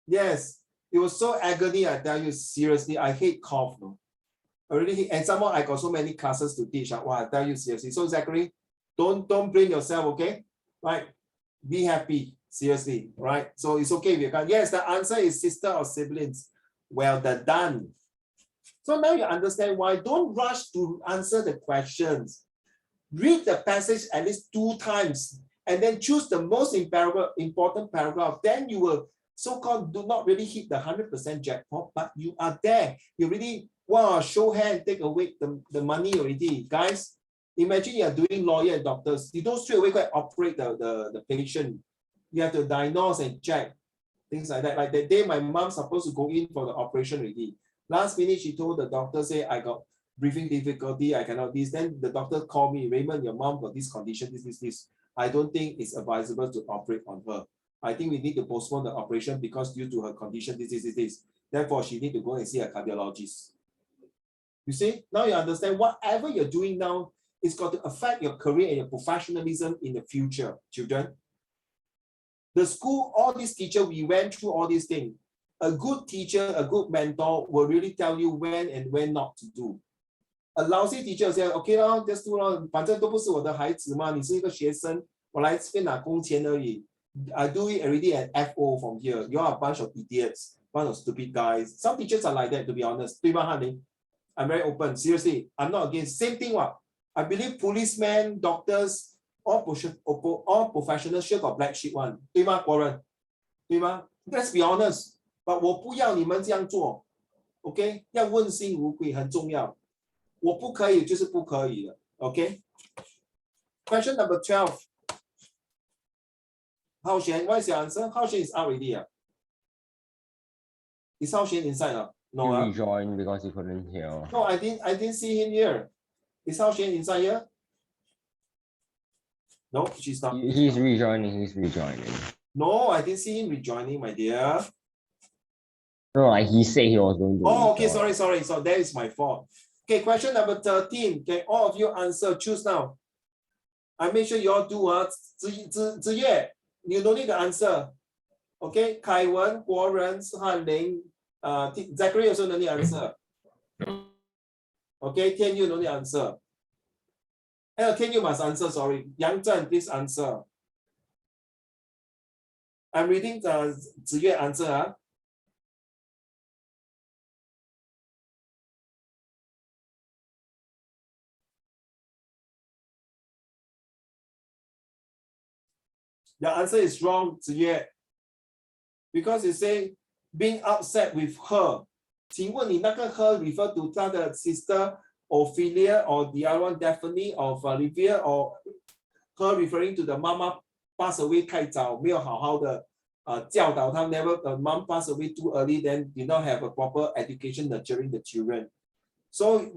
[SPEAKER 1] Yes. It was so agony, I tell you, seriously. I hate cough. No? Already, and somehow I got so many classes to teach. Wow, I tell you seriously. So Zachary, don't blame yourself, okay? Right? Be happy, seriously, right? So it's okay if you can't. Yes, the answer is sister or siblings. Well done. So now you understand why. Don't rush to answer the questions. Read the passage at least 2 times and then choose the most important paragraph. Then you will so-called do not really hit the 100% jackpot, but you are there. You really, wow, show hand, take away the money already. Guys, imagine you are doing lawyer and doctors. You don't straight away go and operate the patient. You have to diagnose and check. Things like that. Like the day my mom's supposed to go in for the operation already. Last minute, she told the doctor, say, I got breathing difficulty, I cannot this. Then the doctor called me, Raymond, your mom got this condition, this. I don't think it's advisable to operate on her. I think we need to postpone the operation because due to her condition, this. Therefore, she need to go and see a cardiologist. You see, now you understand whatever you're doing now, it's got to affect your career and your professionalism in the future, children. The school, all these teachers, we went through all these things. A good teacher, a good mentor will really tell you when and when not to do. A lousy teacher say, okay, just do it. 反正都不是我的孩子嘛，你是一个学生，我来这边拿工钱而已。I do it already at FO from here. You are a bunch of idiots, bunch of stupid guys. Some teachers are like that, to be honest. 对吧，翰林? I'm very open. Seriously, I'm not against. Same thing. I believe policemen, doctors, all professionals sure got black sheep one. 对吗，国人？对吗？ Let's be honest. But 我不要你们这样做。OK， 要问心无愧很重要。我不可以就是不可以了。OK。Question number 12. Hao Xuan, what is your answer? Hao Xuan is out already. Is Hao Xuan inside? No.
[SPEAKER 8] He rejoined because he couldn't hear.
[SPEAKER 1] No, I didn't see him here. Is Hao Xuan inside here? No, she's not.
[SPEAKER 8] He's rejoining.
[SPEAKER 1] No, I didn't see him rejoining, my dear.
[SPEAKER 8] No, like he said he was going to.
[SPEAKER 1] Oh, okay, sorry. So that is my fault. Okay, question number 13. Can all of you answer? Choose now. I make sure you all do. Ziyue, you don't need to answer. Okay, Kaiwen, Warren, Hanling, Zachary also don't need to answer. Okay, Tian Yu don't need to answer. Tian Yu must answer, sorry. Yang Zhen, please answer. I'm reading the Ziyue answer. The answer is wrong, Ziyue. Because it say being upset with her. 请问你那个 her refer to 她的 sister Ophelia or the other one Daphne of Olivia or her referring to the mama pass away 太早没有好好的教导她 never the mom passed away too early then did not have a proper education nurturing the children. So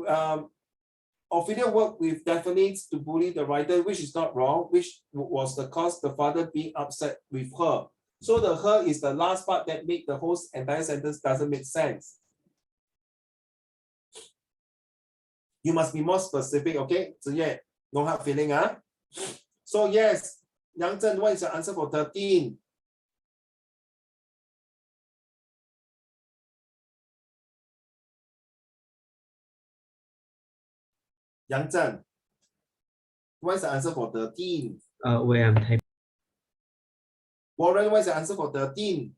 [SPEAKER 1] Ophelia worked with Daphne to bully the writer, which is not wrong, which was the cause the father being upset with her. So the her is the last part that make the whole entire sentence doesn't make sense. You must be more specific, okay? So yeah, no hard feeling, huh? So yes, Yang Zhen, what is your answer for 13? Yang Zhen, what is the answer for 13?
[SPEAKER 3] Where I'm typing.
[SPEAKER 1] Warren, what is the answer for 13?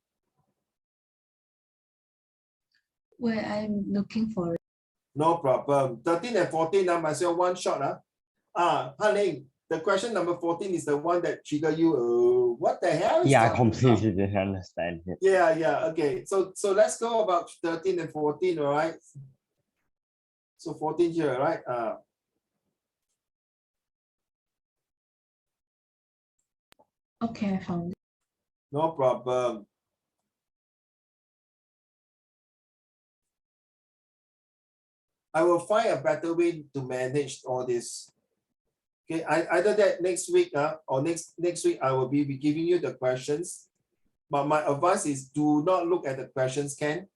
[SPEAKER 7] Where I'm looking for it.
[SPEAKER 1] No problem. 13 and 14, might as well one shot. Han Ling, the question number 14 is the one that trigger you. What the hell is
[SPEAKER 8] Yeah, I
[SPEAKER 1] that?
[SPEAKER 8] completely didn't understand it.
[SPEAKER 1] Yeah, okay. So let's go about 13 and 14, all right? So 14 here, right?
[SPEAKER 7] Okay, I found it.
[SPEAKER 1] No problem. I will find a better way to manage all this. Okay, either that next week or next week I will be giving you the questions. But my advice is do not look at the questions, Ken.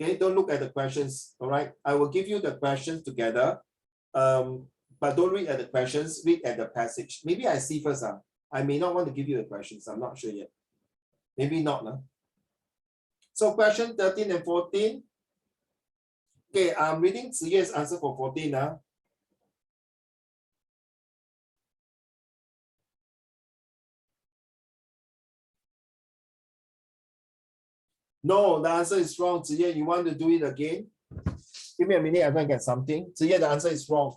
[SPEAKER 1] Okay, don't look at the questions. All right, I will give you the questions together. But don't read at the questions, read at the passage. Maybe I see first. I may not want to give you the questions. I'm not sure yet. Maybe not. So question 13 and 14. Okay, I'm reading Ziye's answer for 14. No, the answer is wrong. Ziye, you want to do it again? Give me a minute, I'm going to get something. Ziye, the answer is wrong.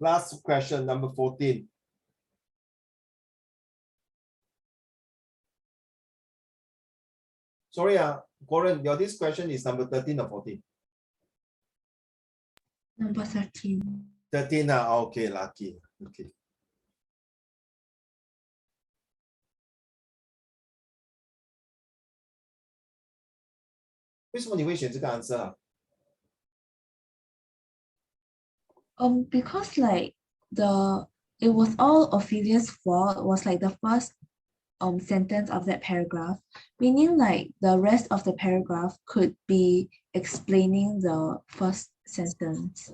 [SPEAKER 1] Last question, number 14. Sorry, Corin, this question is number 13 or 14?
[SPEAKER 7] Number 13.
[SPEAKER 1] 13, okay, lucky. Okay. 为什么你会选这个 answer
[SPEAKER 7] Because like it was all Ophelia's fault. It was like the first sentence of that paragraph, meaning like the rest of the paragraph could be explaining the first sentence.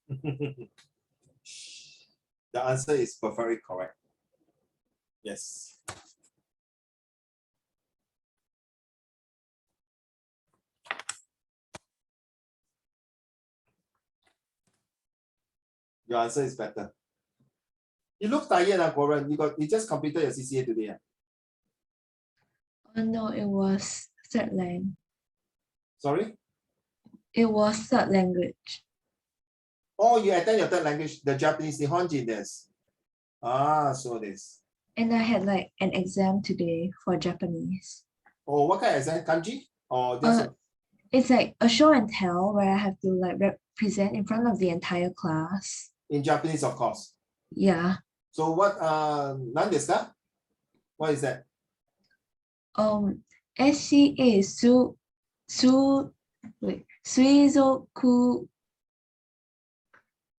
[SPEAKER 1] The answer is perfectly correct. Yes. Your answer is better. You look tired, Corin. You just completed your CCA today.
[SPEAKER 7] Oh no, it was third language.
[SPEAKER 1] Sorry?
[SPEAKER 7] It was third language.
[SPEAKER 1] Oh, you attend your third language, the Japanese Nihonji desu. So this.
[SPEAKER 7] And I had like an exam today for Japanese.
[SPEAKER 1] Oh, what kind of exam? Kanji? Or just
[SPEAKER 7] It's like a show and tell where I have to like represent in front of the entire class.
[SPEAKER 1] in Japanese, of course.
[SPEAKER 7] Yeah.
[SPEAKER 1] So what nan desu ka? What is that?
[SPEAKER 7] SCA 水族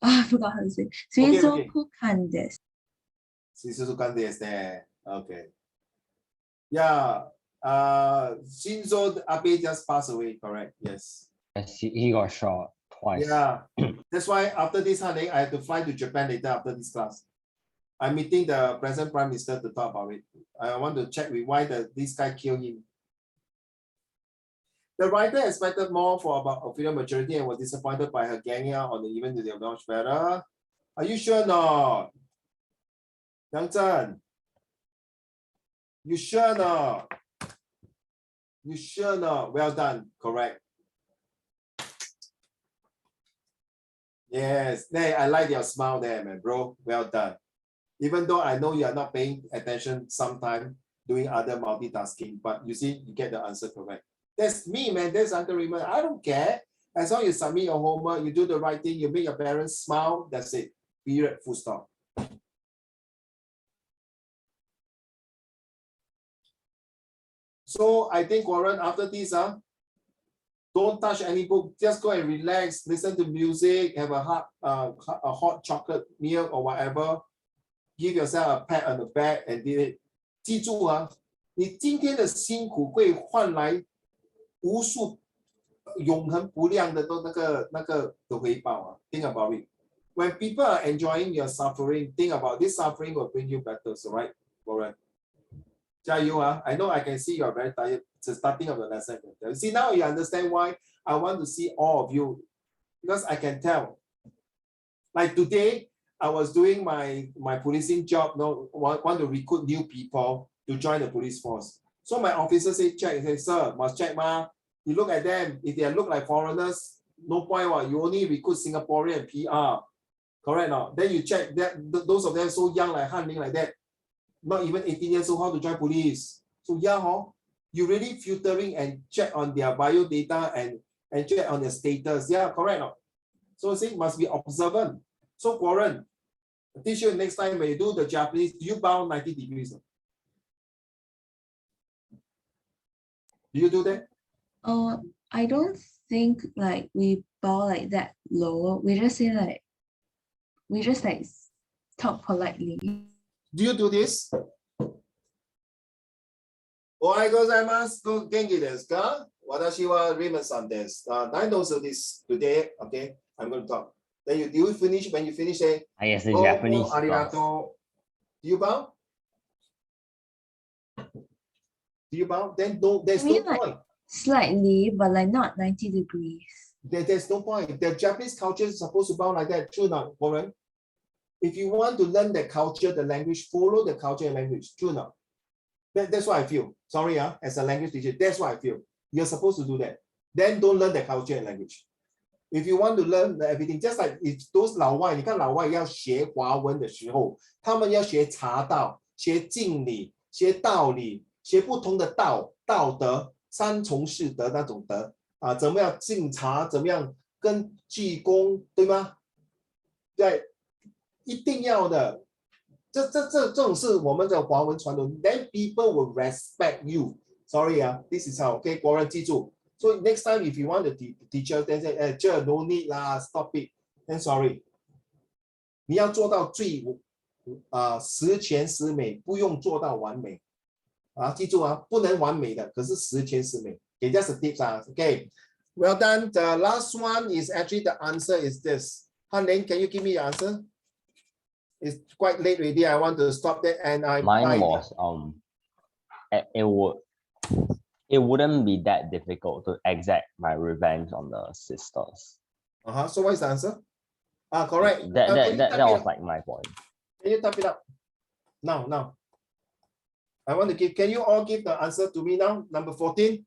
[SPEAKER 7] I forgot how to say. 水族館です。
[SPEAKER 1] 水族館ですね. Okay. Yeah. Shinzo Abe just passed away, correct? Yes.
[SPEAKER 8] Yes, he got shot twice.
[SPEAKER 1] Yeah. That's why after this, honey, I have to fly to Japan later after this class. I'm meeting the present Prime Minister to talk about it. I want to check with why this guy killed him. The writer expected more about Ophelia maturity and was disappointed by her ganging out on the event to the much better. Are you sure not? Yang Zhen? You sure not? You sure not? Well done. Correct. Yes, there, I like your smile there, man, bro. Well done. Even though I know you are not paying attention sometime doing other multitasking, but you see, you get the answer correct. That's me, man. That's Uncle Raymond. I don't care. As long as you submit your homework, you do the right thing, you make your parents smile, that's it. Period, full stop. So I think, Warren, after this, don't touch any book. Just go and relax, listen to music, have a hot chocolate meal or whatever. Give yourself a pat on the back and did it. 记住啊，你今天的辛苦会换来无数永恒不亮的的回报啊。Think about it. When people are enjoying your suffering, think about this suffering will bring you better. So right, Warren. 加油啊 I know I can see you are very tired. It's the starting of the lesson. See, now you understand why I want to see all of you. Because I can tell. Like today, I was doing my policing job, want to recruit new people to join the police force. So my officer said, check. He said, sir, must check, ma. You look at them. If they look like foreigners, no point. You only recruit Singaporean PR. Correct now. Then you check that those of them so young, like Han Ling, like that. Not even 18 years old, how to join police. So yeah, you really filtering and check on their bio data and check on their status. Yeah, correct now. So see, must be observant. So Warren, teach you next time when you do the Japanese, do you bow 90 degrees? Do you do that?
[SPEAKER 7] I don't think like we bow like that low. We just say like, talk politely.
[SPEAKER 1] Do you do this? Ohayou gozaimasu. Genki desu ka? Watashi wa Raymond-san desu. I know this today. Okay, I'm going to talk. Then you finish. When you finish, say,
[SPEAKER 8] I guess the Japanese.
[SPEAKER 1] Arigato. Do you bow? Do you bow? Then there's no point.
[SPEAKER 7] Slightly, but like not 90 degrees.
[SPEAKER 1] There's no point. The Japanese culture is supposed to bow like that. True not, Warren? If you want to learn the culture, the language, follow the culture and language. True not? That's what I feel. Sorry, as a language teacher, that's what I feel. You're supposed to do that. Then don't learn the culture and language. If you want to learn everything, just like if those 老外，你看老外要学华文的时候，他们要学茶道、学敬礼、学道理、学不同的道德、三从四德那种德啊，怎么样敬茶，怎么样跟鞠躬，对吗？对，一定要的。这种是我们的华文传统。Then people will respect you. Sorry, this is how. Okay, 国人记住。So next time, if you want the teacher, then say, 这 no need 啦 stop it. Then sorry. 你要做到最十全十美，不用做到完美啊！记住不能完美的，可是十全十美。Okay, just a tips Okay, well done. The last one is actually the answer is this. Han Ling, can you give me your answer? It's quite late already. I want to stop that. And
[SPEAKER 8] mine was it wouldn't be that difficult to exact my revenge on the sisters.
[SPEAKER 1] So what is the answer? Correct.
[SPEAKER 8] That was like my point.
[SPEAKER 1] Can you type it up? Now. I want to give, can you all give the answer to me now? Number 14.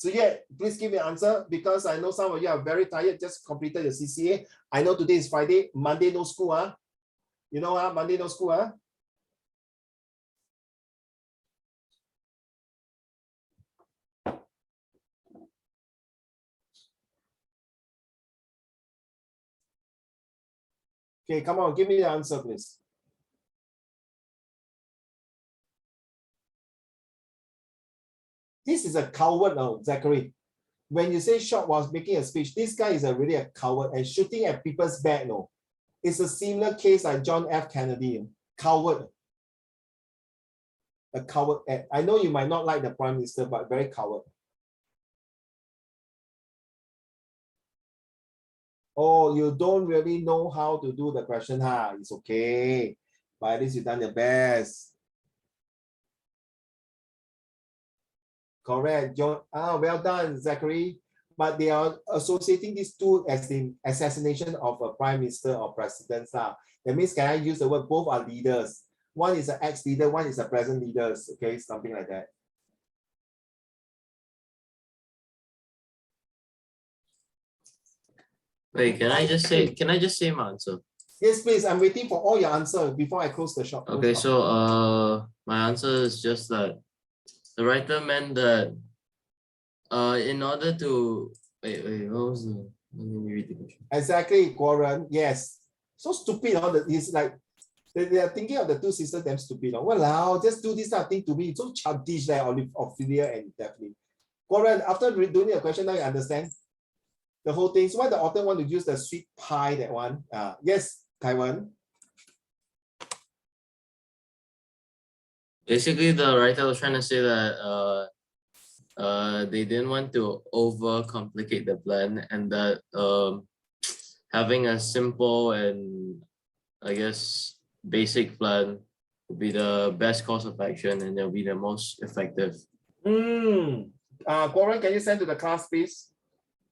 [SPEAKER 1] Ziyue, please give me an answer because I know some of you are very tired, just completed the CCA. I know today is Friday, Monday no school. You know, Monday no school. Okay, come on, give me the answer, please. This is a coward, Zachary. When you say shot was making a speech, this guy is really a coward and shooting at people's back. It's a similar case like John F. Kennedy. Coward. A coward. I know you might not like the Prime Minister, but very coward. Oh, you don't really know how to do the question, It's okay. But at least you've done your best. Correct, John. Well done, Zachary. But they are associating these two as the assassination of a prime minister or president. That means, can I use the word both are leaders? One is an ex-leader, one is a present leader. Okay, something like that.
[SPEAKER 6] Wait, can I just say my answer?
[SPEAKER 1] Yes, please. I'm waiting for all your answer before I close the shop.
[SPEAKER 6] Okay, so my answer is just that the writer meant that in order to wait, what was the let me read the question.
[SPEAKER 1] Exactly, Guoren. Yes. So stupid, it's like they are thinking of the two sisters damn stupid. Walao, just do this kind of thing to me. It's so childish there, Ophelia and Daphne. Guoren, after doing the question, now you understand the whole thing. So why the author want to use the sweet pie, that one? Yes, Taiwan.
[SPEAKER 6] Basically, the writer was trying to say that they didn't want to overcomplicate the plan, and that having a simple and I guess basic plan would be the best course of action, and they'll be the most effective.
[SPEAKER 1] Guoren, can you send to the class, please?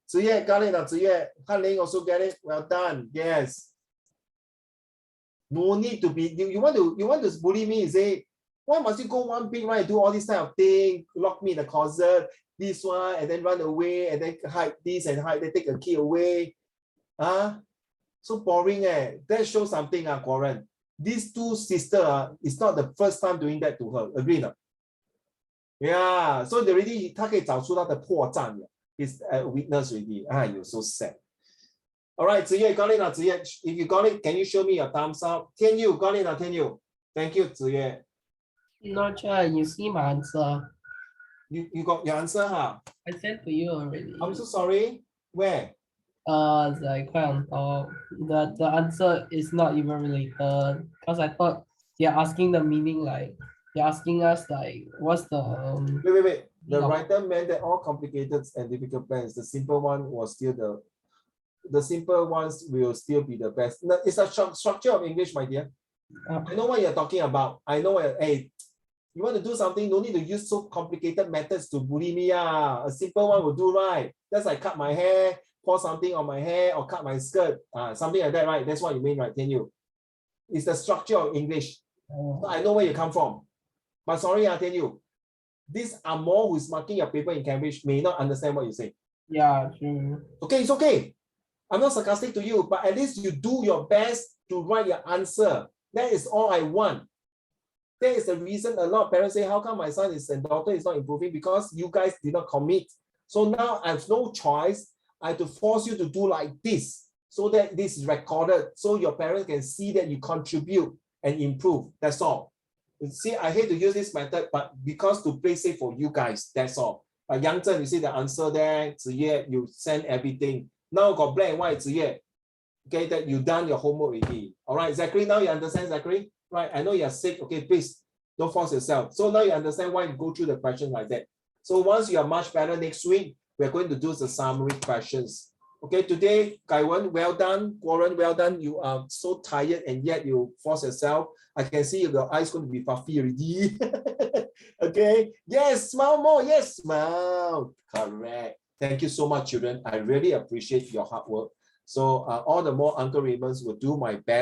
[SPEAKER 1] Ziye, got it. Ziye, Han-Ling also get it. Well done. Yes. No need to be. You want to bully me? Say, why must you go one big right? Do all this kind of thing, lock me in the closet, this one, and then run away, and then hide this and hide. Then take a key away. So boring. That shows something. Guoren. These two sisters, it's not the first time doing that to her. Agree not? Yeah. So they already, 他可以找出他的破绽了。It's a weakness already. You're so sad. All right, Ziye, got it. Ziye, if you got it, can you show me your thumbs up? Tian Yu, got it. Tian Yu. Thank you, Ziye.
[SPEAKER 2] Not sure. You see my answer.
[SPEAKER 1] You got your answer, huh?
[SPEAKER 2] I sent to you already.
[SPEAKER 1] I'm so sorry. Where?
[SPEAKER 2] It's like quite on top. The answer is not even related because I thought you're asking the meaning, like you're asking us like what's the
[SPEAKER 1] Wait. The writer meant that all complicated and difficult plans, the simple one was still the simple ones will still be the best. No, it's a structure of English, my dear. I know what you're talking about. I know hey, you want to do something, no need to use so complicated methods to bully me. A simple one will do, right? That's like cut my hair, pour something on my hair, or cut my skirt, something like that, right? That's what you mean, right? Can you? It's the structure of English. So I know where you come from. But sorry, I tell you, this Amor who's marking your paper in Cambridge may not understand what you say.
[SPEAKER 2] Yeah, true.
[SPEAKER 1] Okay, it's okay. I'm not sarcastic to you, but at least you do your best to write your answer. That is all I want. That is the reason a lot of parents say, how come my son and daughter is not improving? Because you guys did not commit. So now I have no choice. I have to force you to do like this so that this is recorded so your parents can see that you contribute and improve. That's all. You see, I hate to use this method, but because to play safe for you guys, that's all. But Yang Zhen, you see the answer there. Ziye, you send everything. Now got black and white, Ziye. Okay, that you done your homework already. All right, Zachary, now you understand, Zachary? Right, I know you're sick. Okay, please don't force yourself. So now you understand why you go through the question like that. So once you are much better next week, we're going to do the summary questions. Okay, today, Kaiwen, well done. Guoren, well done. You are so tired and yet you force yourself. I can see your eyes going to be puffy already. Okay, yes, smile more. Yes, smile. Correct. Thank you so much, children. I really appreciate your hard work. So all the more Uncle Raymond's will do my best.